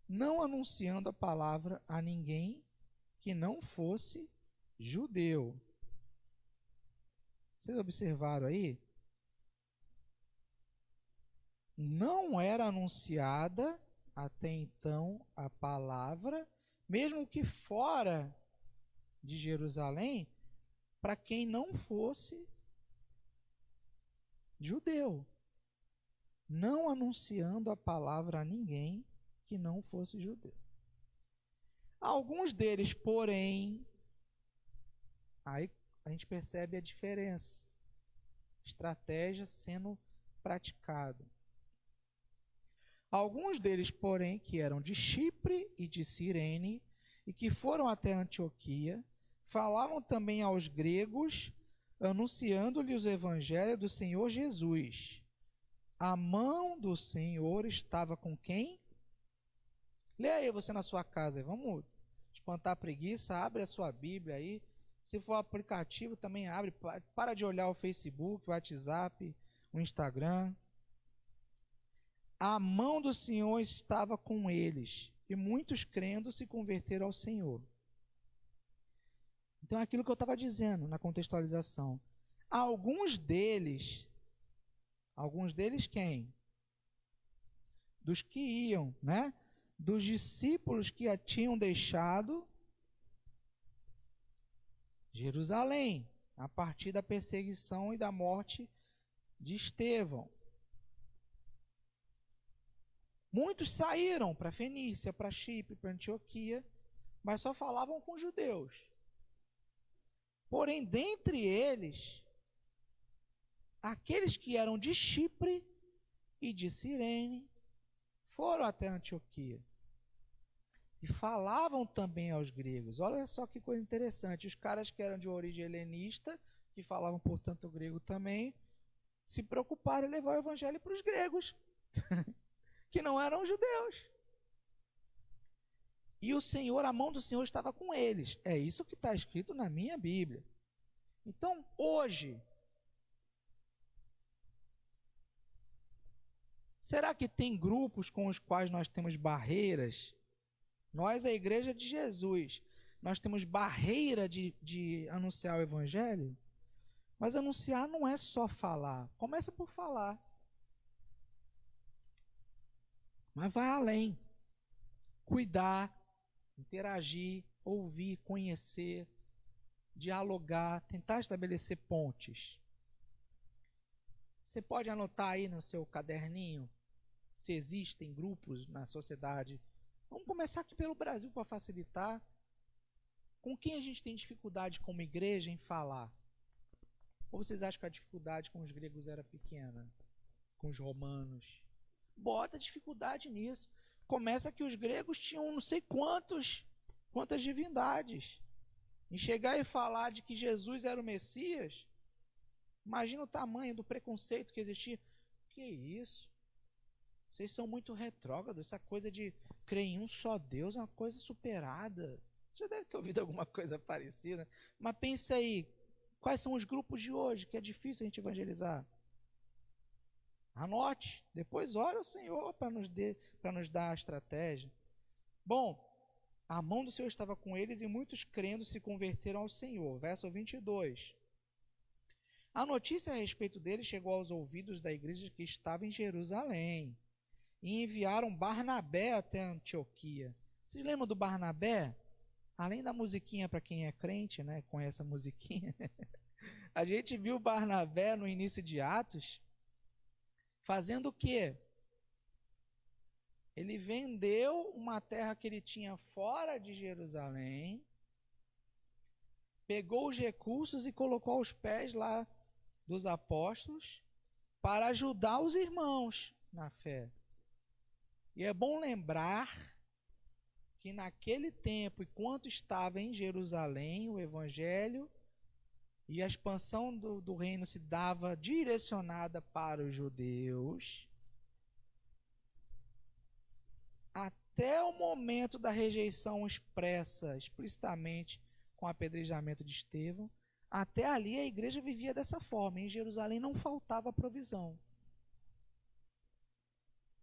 não anunciando a palavra a ninguém que não fosse judeu. Vocês observaram aí? Não era anunciada até então a palavra, mesmo que fora de Jerusalém, para quem não fosse judeu. Não anunciando a palavra a ninguém que não fosse judeu. Alguns deles, porém, aí a gente percebe a diferença, estratégia sendo praticada. Alguns deles, porém, que eram de Chipre e de Cirene, e que foram até Antioquia, falavam também aos gregos, anunciando-lhes o evangelho do Senhor Jesus. A mão do Senhor estava com quem? Lê aí você na sua casa, vamos espantar a preguiça, abre a sua Bíblia aí. Se for aplicativo, também abre, para de olhar o Facebook, o WhatsApp, o Instagram. A mão do Senhor estava com eles, e muitos crendo se converteram ao Senhor. Então é aquilo que eu estava dizendo na contextualização. Alguns deles quem? Dos que iam, né? Dos discípulos que a tinham deixado Jerusalém, a partir da perseguição e da morte de Estevão. Muitos saíram para Fenícia, para Chipre, para Antioquia, mas só falavam com judeus. Porém, dentre eles, aqueles que eram de Chipre e de Cirene foram até Antioquia e falavam também aos gregos. Olha só que coisa interessante. Os caras que eram de origem helenista, que falavam, portanto, grego também, se preocuparam em levar o evangelho para os gregos, que não eram judeus. E o Senhor, a mão do Senhor estava com eles. É isso que está escrito na minha Bíblia. Então, hoje, será que tem grupos com os quais nós temos barreiras? Nós, a Igreja de Jesus, nós temos barreira de anunciar o Evangelho? Mas anunciar não é só falar. Começa por falar. Mas vai além. Cuidar, interagir, ouvir, conhecer, dialogar, tentar estabelecer pontes. Você pode anotar aí no seu caderninho se existem grupos na sociedade. Vamos começar aqui pelo Brasil para facilitar. Com quem a gente tem dificuldade como igreja em falar? Ou vocês acham que a dificuldade com os gregos era pequena? Com os romanos? Bota dificuldade nisso. Começa que os gregos tinham não sei quantas divindades. Em chegar e falar de que Jesus era o Messias, imagina o tamanho do preconceito que existia. Que isso? Vocês são muito retrógrados. Essa coisa de crer em um só Deus é uma coisa superada. Já deve ter ouvido alguma coisa parecida. Mas pensa aí, quais são os grupos de hoje que é difícil a gente evangelizar? Anote, depois ore ao Senhor para nos dar a estratégia. Bom, a mão do Senhor estava com eles e muitos crendo se converteram ao Senhor. Verso 22. A notícia a respeito deles chegou aos ouvidos da igreja que estava em Jerusalém e enviaram Barnabé até Antioquia. Vocês lembram do Barnabé? Além da musiquinha para quem é crente, né, conhece a musiquinha. A gente viu Barnabé no início de Atos fazendo o quê? Ele vendeu uma terra que ele tinha fora de Jerusalém, pegou os recursos e colocou aos pés lá dos apóstolos para ajudar os irmãos na fé. E é bom lembrar que naquele tempo, enquanto estava em Jerusalém, o evangelho e a expansão do reino se dava direcionada para os judeus, até o momento da rejeição expressa explicitamente com o apedrejamento de Estevão, até ali a igreja vivia dessa forma. Em Jerusalém não faltava provisão.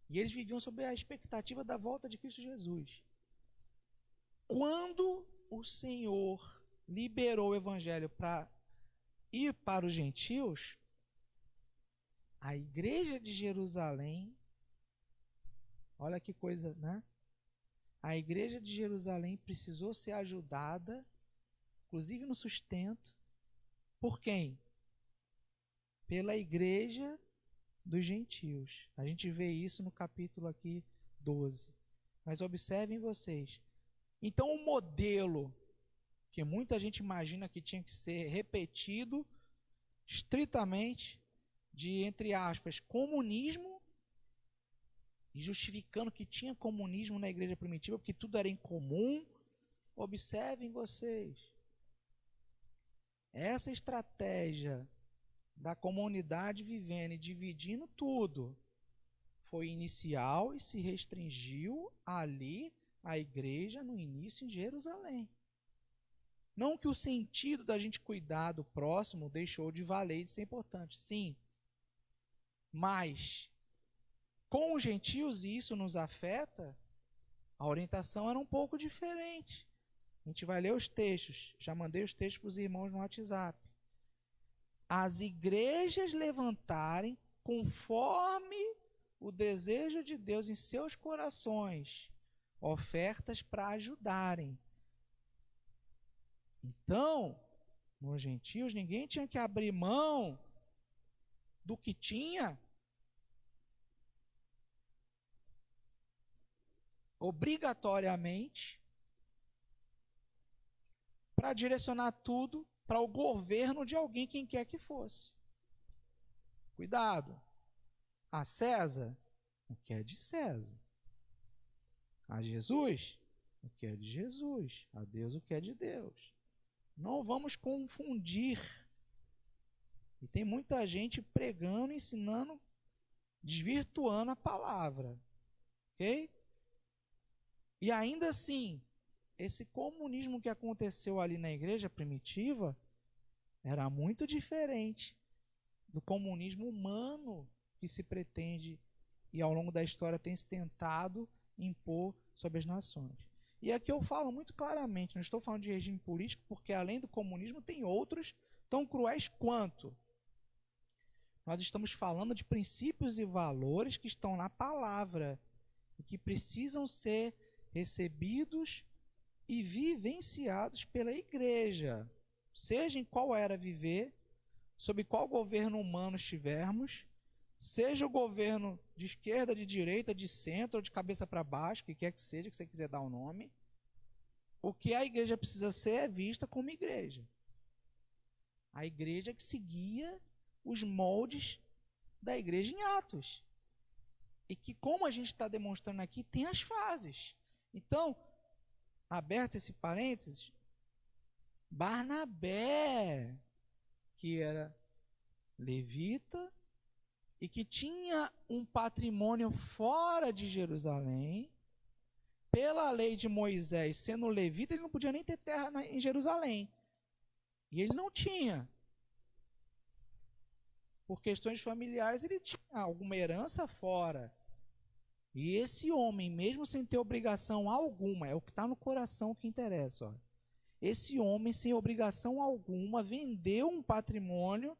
E eles viviam sob a expectativa da volta de Cristo Jesus. Quando o Senhor liberou o evangelho para ir para os gentios, a igreja de Jerusalém, olha que coisa, né? A igreja de Jerusalém precisou ser ajudada, inclusive no sustento, por quem? Pela igreja dos gentios. A gente vê isso no capítulo aqui 12. Mas observem vocês. Então o modelo que muita gente imagina que tinha que ser repetido estritamente de, entre aspas, comunismo, e justificando que tinha comunismo na igreja primitiva, porque tudo era em comum. Observem vocês. Essa estratégia da comunidade vivendo e dividindo tudo foi inicial e se restringiu ali à igreja no início em Jerusalém. Não que o sentido da gente cuidar do próximo deixou de valer e de ser importante, sim. Mas com os gentios, e isso nos afeta, a orientação era um pouco diferente. A gente vai ler os textos. Já mandei os textos para os irmãos no WhatsApp. As igrejas levantarem conforme o desejo de Deus em seus corações, ofertas para ajudarem. Então, nos gentios, ninguém tinha que abrir mão do que tinha obrigatoriamente para direcionar tudo para o governo de alguém, quem quer que fosse. Cuidado. A César, o que é de César. A Jesus, o que é de Jesus. A Deus, o que é de Deus. Não vamos confundir. E tem muita gente pregando, ensinando, desvirtuando a palavra. Ok? E ainda assim, esse comunismo que aconteceu ali na igreja primitiva era muito diferente do comunismo humano que se pretende e ao longo da história tem se tentado impor sobre as nações. E aqui eu falo muito claramente, não estou falando de regime político, porque além do comunismo tem outros tão cruéis quanto. Nós estamos falando de princípios e valores que estão na palavra e que precisam ser recebidos e vivenciados pela igreja, seja em qual era viver, sob qual governo humano estivermos, seja o governo de esquerda, de direita, de centro, ou de cabeça para baixo, que quer que seja, que você quiser dar o nome, o que a igreja precisa ser é vista como igreja. A igreja que seguia os moldes da igreja em Atos. E que, como a gente está demonstrando aqui, tem as fases. Então, aberto esse parênteses, Barnabé, que era levita e que tinha um patrimônio fora de Jerusalém, pela lei de Moisés, sendo levita, ele não podia nem ter terra em Jerusalém. E ele não tinha. Por questões familiares, ele tinha alguma herança fora. E esse homem, mesmo sem ter obrigação alguma, é o que está no coração que interessa. Ó. Esse homem, sem obrigação alguma, vendeu um patrimônio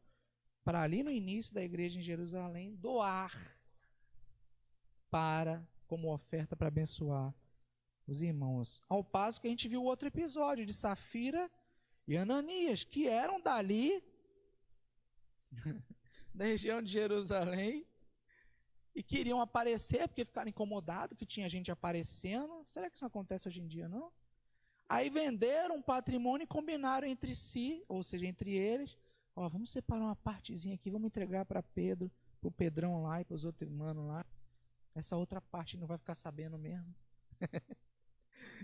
para ali no início da igreja em Jerusalém, doar como oferta para abençoar os irmãos. Ao passo que a gente viu outro episódio de Safira e Ananias, que eram dali, da região de Jerusalém, e queriam aparecer, porque ficaram incomodados que tinha gente aparecendo. Será que isso acontece hoje em dia, não? Aí venderam um patrimônio e combinaram entre si, ou seja, entre eles, ó, vamos separar uma partezinha aqui, vamos entregar para Pedro, pro Pedrão lá e pros outros irmãos lá. Essa outra parte não vai ficar sabendo mesmo.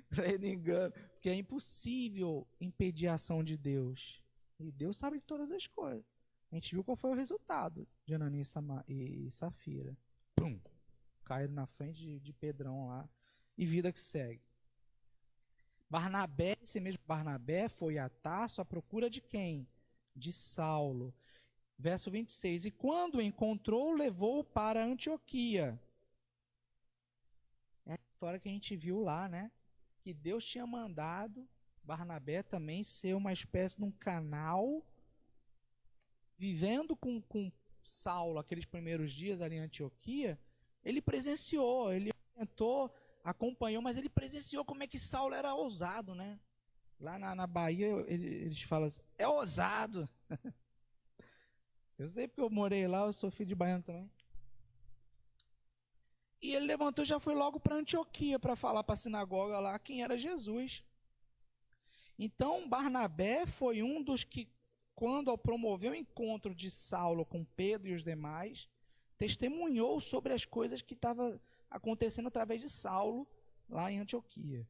Para ele engano. Porque é impossível impedir a ação de Deus. E Deus sabe de todas as coisas. A gente viu qual foi o resultado de Ananias e Safira. Pum! Caíram na frente de Pedrão lá. E vida que segue. Barnabé, esse mesmo Barnabé, foi a Tarso à procura de quem? De Saulo. Verso 26. E quando o encontrou, levou-o para Antioquia. É a história que a gente viu lá, né? Que Deus tinha mandado Barnabé também ser uma espécie de um canal, vivendo com Saulo aqueles primeiros dias ali em Antioquia. Ele presenciou, ele orientou, acompanhou, mas ele presenciou como é que Saulo era ousado, né? Lá na Bahia eles falam assim, é ousado. Eu sei porque eu morei lá, eu sou filho de baiano também. E ele levantou e já foi logo para Antioquia para falar para a sinagoga lá quem era Jesus. Então Barnabé foi um dos que, quando promoveu o encontro de Saulo com Pedro e os demais, testemunhou sobre as coisas que estavam acontecendo através de Saulo lá em Antioquia.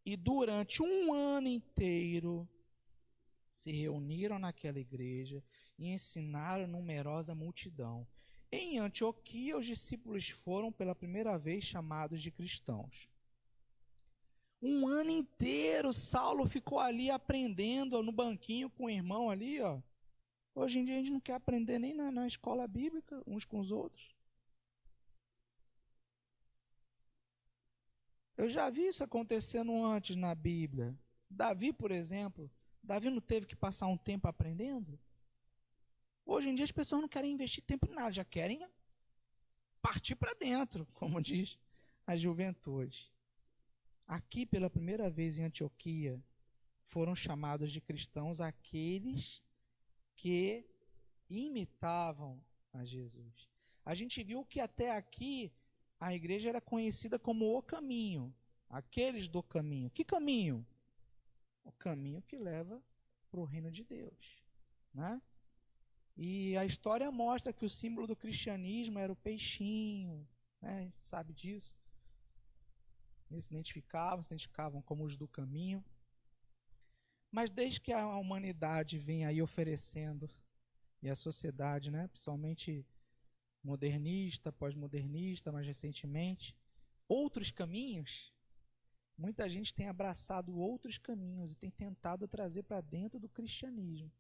E durante um ano inteiro se reuniram naquela igreja e ensinaram numerosa multidão. Em Antioquia, os discípulos foram pela primeira vez chamados de cristãos. Um ano inteiro, Saulo ficou ali aprendendo no banquinho com o irmão ali, ó. Hoje em dia a gente não quer aprender nem na escola bíblica, uns com os outros. Eu já vi isso acontecendo antes na Bíblia. Davi, por exemplo, Davi não teve que passar um tempo aprendendo? Hoje em dia as pessoas não querem investir tempo em nada, já querem partir para dentro, como diz a juventude. Aqui, pela primeira vez em Antioquia, foram chamados de cristãos aqueles que imitavam a Jesus. A gente viu que até aqui a igreja era conhecida como o caminho, aqueles do caminho. Que caminho? O caminho que leva para o reino de Deus, né? E a história mostra que o símbolo do cristianismo era o peixinho, né? A gente sabe disso. Eles se identificavam como os do caminho. Mas desde que a humanidade vem aí oferecendo, e a sociedade, né, principalmente modernista, pós-modernista, mais recentemente, outros caminhos, muita gente tem abraçado outros caminhos e tem tentado trazer para dentro do cristianismo.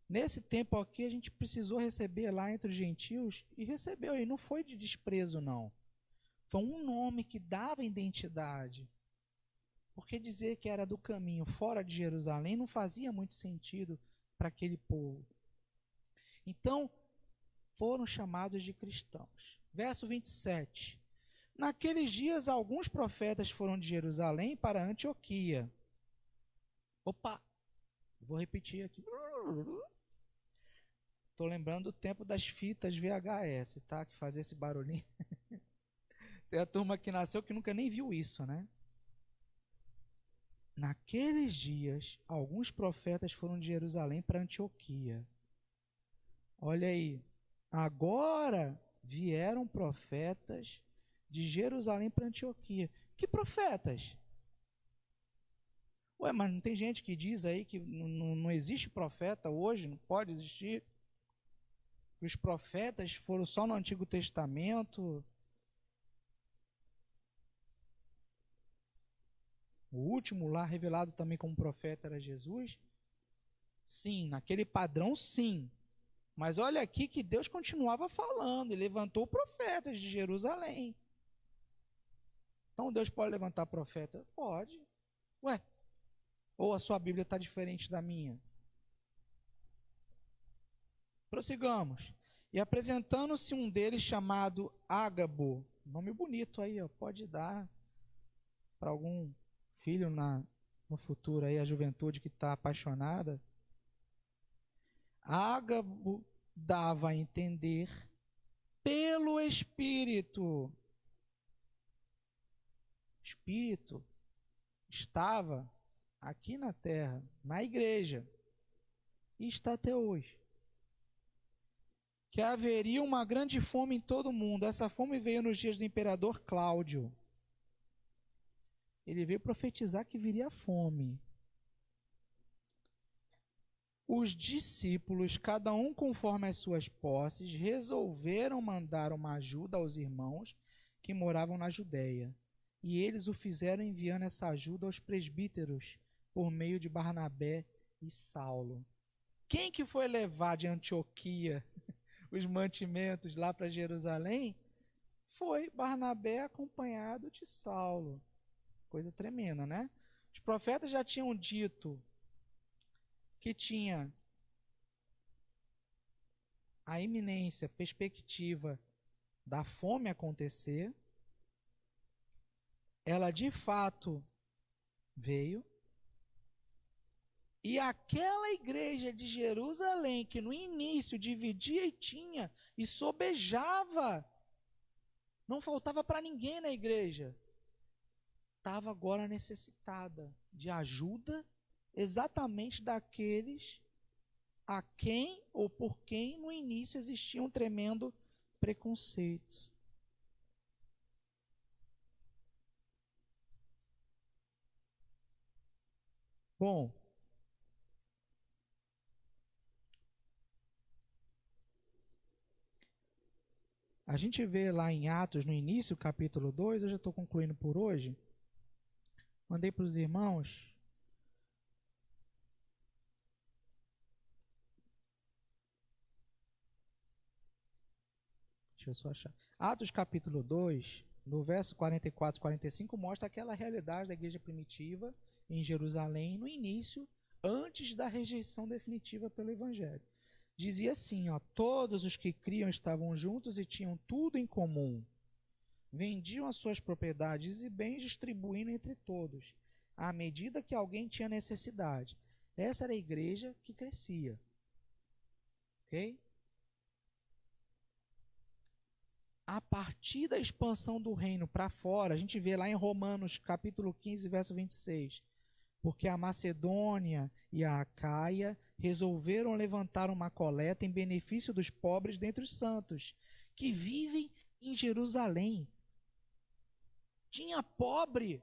Nesse tempo aqui, a gente precisou receber lá entre os gentios, e recebeu, e não foi de desprezo, não. Foi um nome que dava identidade. Porque dizer que era do caminho fora de Jerusalém não fazia muito sentido para aquele povo. Então, foram chamados de cristãos. Verso 27. Naqueles dias, alguns profetas foram de Jerusalém para Antioquia. Opa! Vou repetir aqui. Estou lembrando do tempo das fitas VHS, tá? Que fazia esse barulhinho. Tem a turma que nasceu que nunca nem viu isso, né? Naqueles dias, alguns profetas foram de Jerusalém para Antioquia. Olha aí. Agora vieram profetas de Jerusalém para Antioquia. Que profetas? Ué, mas não tem gente que diz aí que não existe profeta hoje, não pode existir? Os profetas foram só no Antigo Testamento. O último lá revelado também como profeta era Jesus? Sim, naquele padrão sim. Mas olha aqui que Deus continuava falando e levantou profetas de Jerusalém. Então Deus pode levantar profeta? Pode. Ué, ou a sua Bíblia está diferente da minha? Prossigamos. E apresentando-se um deles chamado Ágabo, nome bonito aí, ó, pode dar para algum filho no futuro aí, a juventude que está apaixonada. Ágabo dava a entender pelo Espírito. Espírito estava aqui na terra, na igreja, e está até hoje. que haveria uma grande fome em todo o mundo. Essa fome veio nos dias do imperador Cláudio. Ele veio profetizar que viria fome. Os discípulos, cada um conforme as suas posses, resolveram mandar uma ajuda aos irmãos que moravam na Judéia. E eles o fizeram enviando essa ajuda aos presbíteros por meio de Barnabé e Saulo. Quem que foi levar de Antioquia os mantimentos lá para Jerusalém? Foi Barnabé acompanhado de Saulo. Coisa tremenda, né? Os profetas já tinham dito que tinha a iminência, perspectiva da fome acontecer. Ela de fato veio. E aquela igreja de Jerusalém, que no início dividia e tinha, e sobejava, não faltava para ninguém na igreja, estava agora necessitada de ajuda exatamente daqueles a quem ou por quem no início existia um tremendo preconceito. Bom, a gente vê lá em Atos, no início, capítulo 2, eu já estou concluindo por hoje. Mandei para os irmãos. Deixa eu só achar. Atos capítulo 2, no verso 44 e 45, mostra aquela realidade da igreja primitiva em Jerusalém, no início, antes da rejeição definitiva pelo Evangelho. Dizia assim, ó, todos os que criam estavam juntos e tinham tudo em comum. Vendiam as suas propriedades e bens, distribuindo entre todos, à medida que alguém tinha necessidade. Essa era a igreja que crescia. Ok? A partir da expansão do reino para fora, a gente vê lá em Romanos capítulo 15, verso 26, porque a Macedônia e a Acaia resolveram levantar uma coleta em benefício dos pobres dentre os santos, que vivem em Jerusalém. Tinha pobre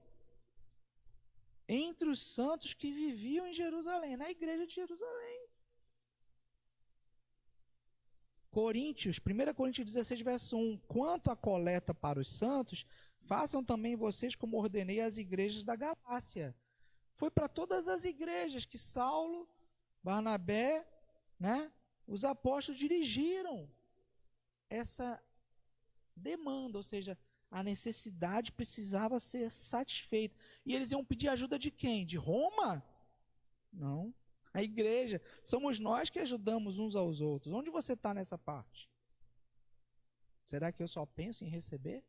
entre os santos que viviam em Jerusalém, na igreja de Jerusalém. Coríntios, 1 Coríntios 16, verso 1. Quanto à coleta para os santos, façam também vocês como ordenei às igrejas da Galácia. Foi para todas as igrejas que Saulo, Barnabé, né, os apóstolos dirigiram essa demanda, ou seja, a necessidade precisava ser satisfeita. E eles iam pedir ajuda de quem? De Roma? Não. A igreja, somos nós que ajudamos uns aos outros. Onde você está nessa parte? Será que eu só penso em receber?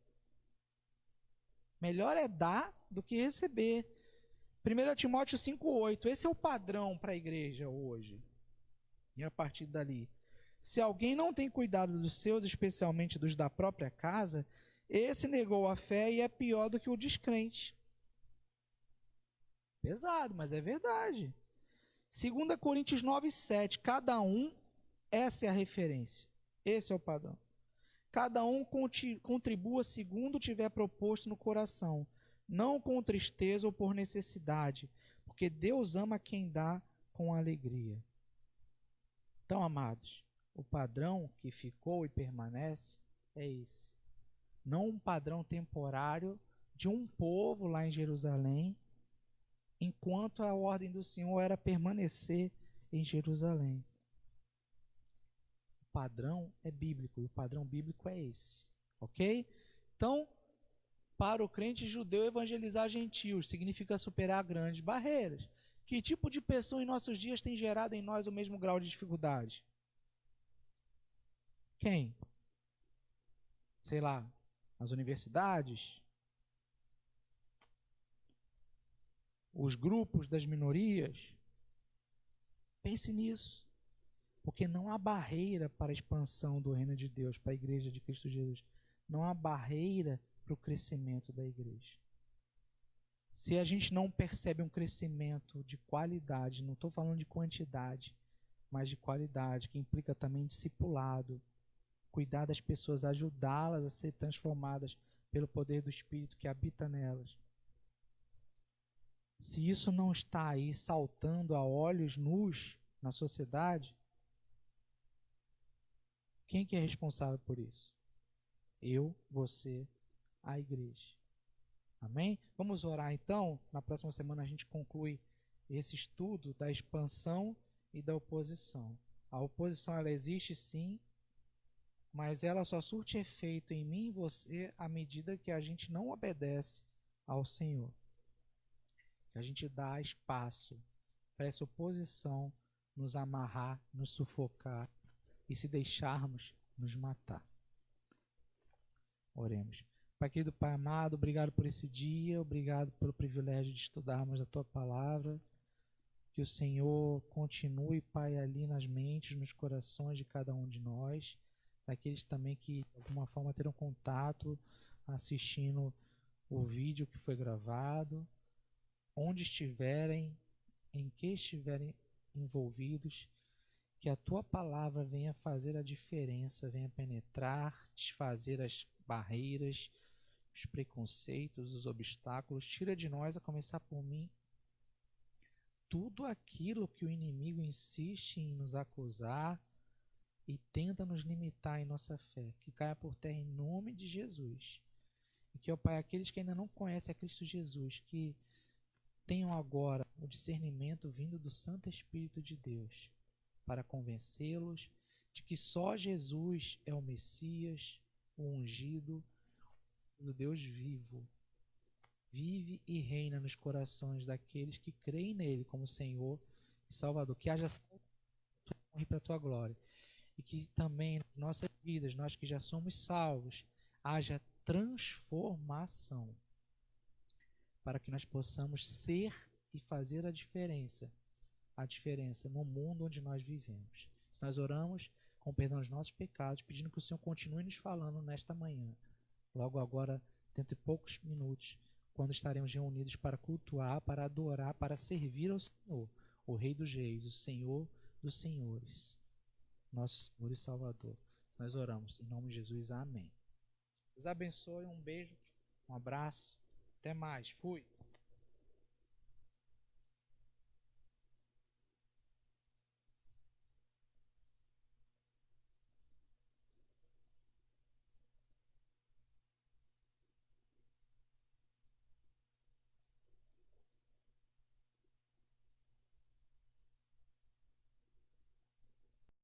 Melhor é dar do que receber. 1 Timóteo 5,8. Esse é o padrão para a igreja hoje. E a partir dali. Se alguém não tem cuidado dos seus, especialmente dos da própria casa, esse negou a fé e é pior do que o descrente. Pesado, mas é verdade. 2 Coríntios 9,7. Cada um, essa é a referência. Esse é o padrão. Cada um contribua segundo tiver proposto no coração, não com tristeza ou por necessidade, porque Deus ama quem dá com alegria. Então, amados, o padrão que ficou e permanece é esse. Não um padrão temporário de um povo lá em Jerusalém, enquanto a ordem do Senhor era permanecer em Jerusalém. O padrão é bíblico, e o padrão bíblico é esse. Ok? Então, para o crente judeu, evangelizar gentios significa superar grandes barreiras. Que tipo de pessoa em nossos dias tem gerado em nós o mesmo grau de dificuldade? Quem? Sei lá, as universidades? Os grupos das minorias? Pense nisso. Porque não há barreira para a expansão do reino de Deus, para a igreja de Cristo Jesus. Não há barreira para o crescimento da igreja. Se a gente não percebe um crescimento de qualidade, não estou falando de quantidade, mas de qualidade, que implica também discipulado, cuidar das pessoas, ajudá-las a ser transformadas pelo poder do Espírito que habita nelas. Se isso não está aí saltando a olhos nus na sociedade, quem que é responsável por isso? Eu, você, a igreja. Amém? Vamos orar então. Na próxima semana a gente conclui esse estudo da expansão e da oposição. A oposição, ela existe sim, mas ela só surte efeito em mim e você à medida que a gente não obedece ao Senhor. Que a gente dá espaço para essa oposição nos amarrar, nos sufocar e se deixarmos nos matar. Oremos. Pai querido, Pai amado, obrigado por esse dia, obrigado pelo privilégio de estudarmos a Tua Palavra. Que o Senhor continue, Pai, ali nas mentes, nos corações de cada um de nós, daqueles também que de alguma forma terão contato assistindo o vídeo que foi gravado, onde estiverem, em que estiverem envolvidos, que a Tua Palavra venha fazer a diferença, venha penetrar, desfazer as barreiras, os preconceitos, os obstáculos. Tira de nós, a começar por mim, tudo aquilo que o inimigo insiste em nos acusar e tenta nos limitar em nossa fé, que caia por terra em nome de Jesus. E que, ó Pai, aqueles que ainda não conhecem a Cristo Jesus, que tenham agora o discernimento vindo do Santo Espírito de Deus, para convencê-los de que só Jesus é o Messias, o ungido, o Deus vivo. Vive e reina nos corações daqueles que creem nele como Senhor e Salvador. Que haja honra para a tua glória. E que também nas nossas vidas, nós que já somos salvos, haja transformação. Para que nós possamos ser e fazer a diferença no mundo onde nós vivemos. Se nós oramos com o perdão dos nossos pecados, pedindo que o Senhor continue nos falando nesta manhã. Logo agora, dentro de poucos minutos, quando estaremos reunidos para cultuar, para adorar, para servir ao Senhor, o Rei dos Reis, o Senhor dos Senhores, nosso Senhor e Salvador. Nós oramos em nome de Jesus, amém. Deus abençoe, um beijo, um abraço, até mais, fui.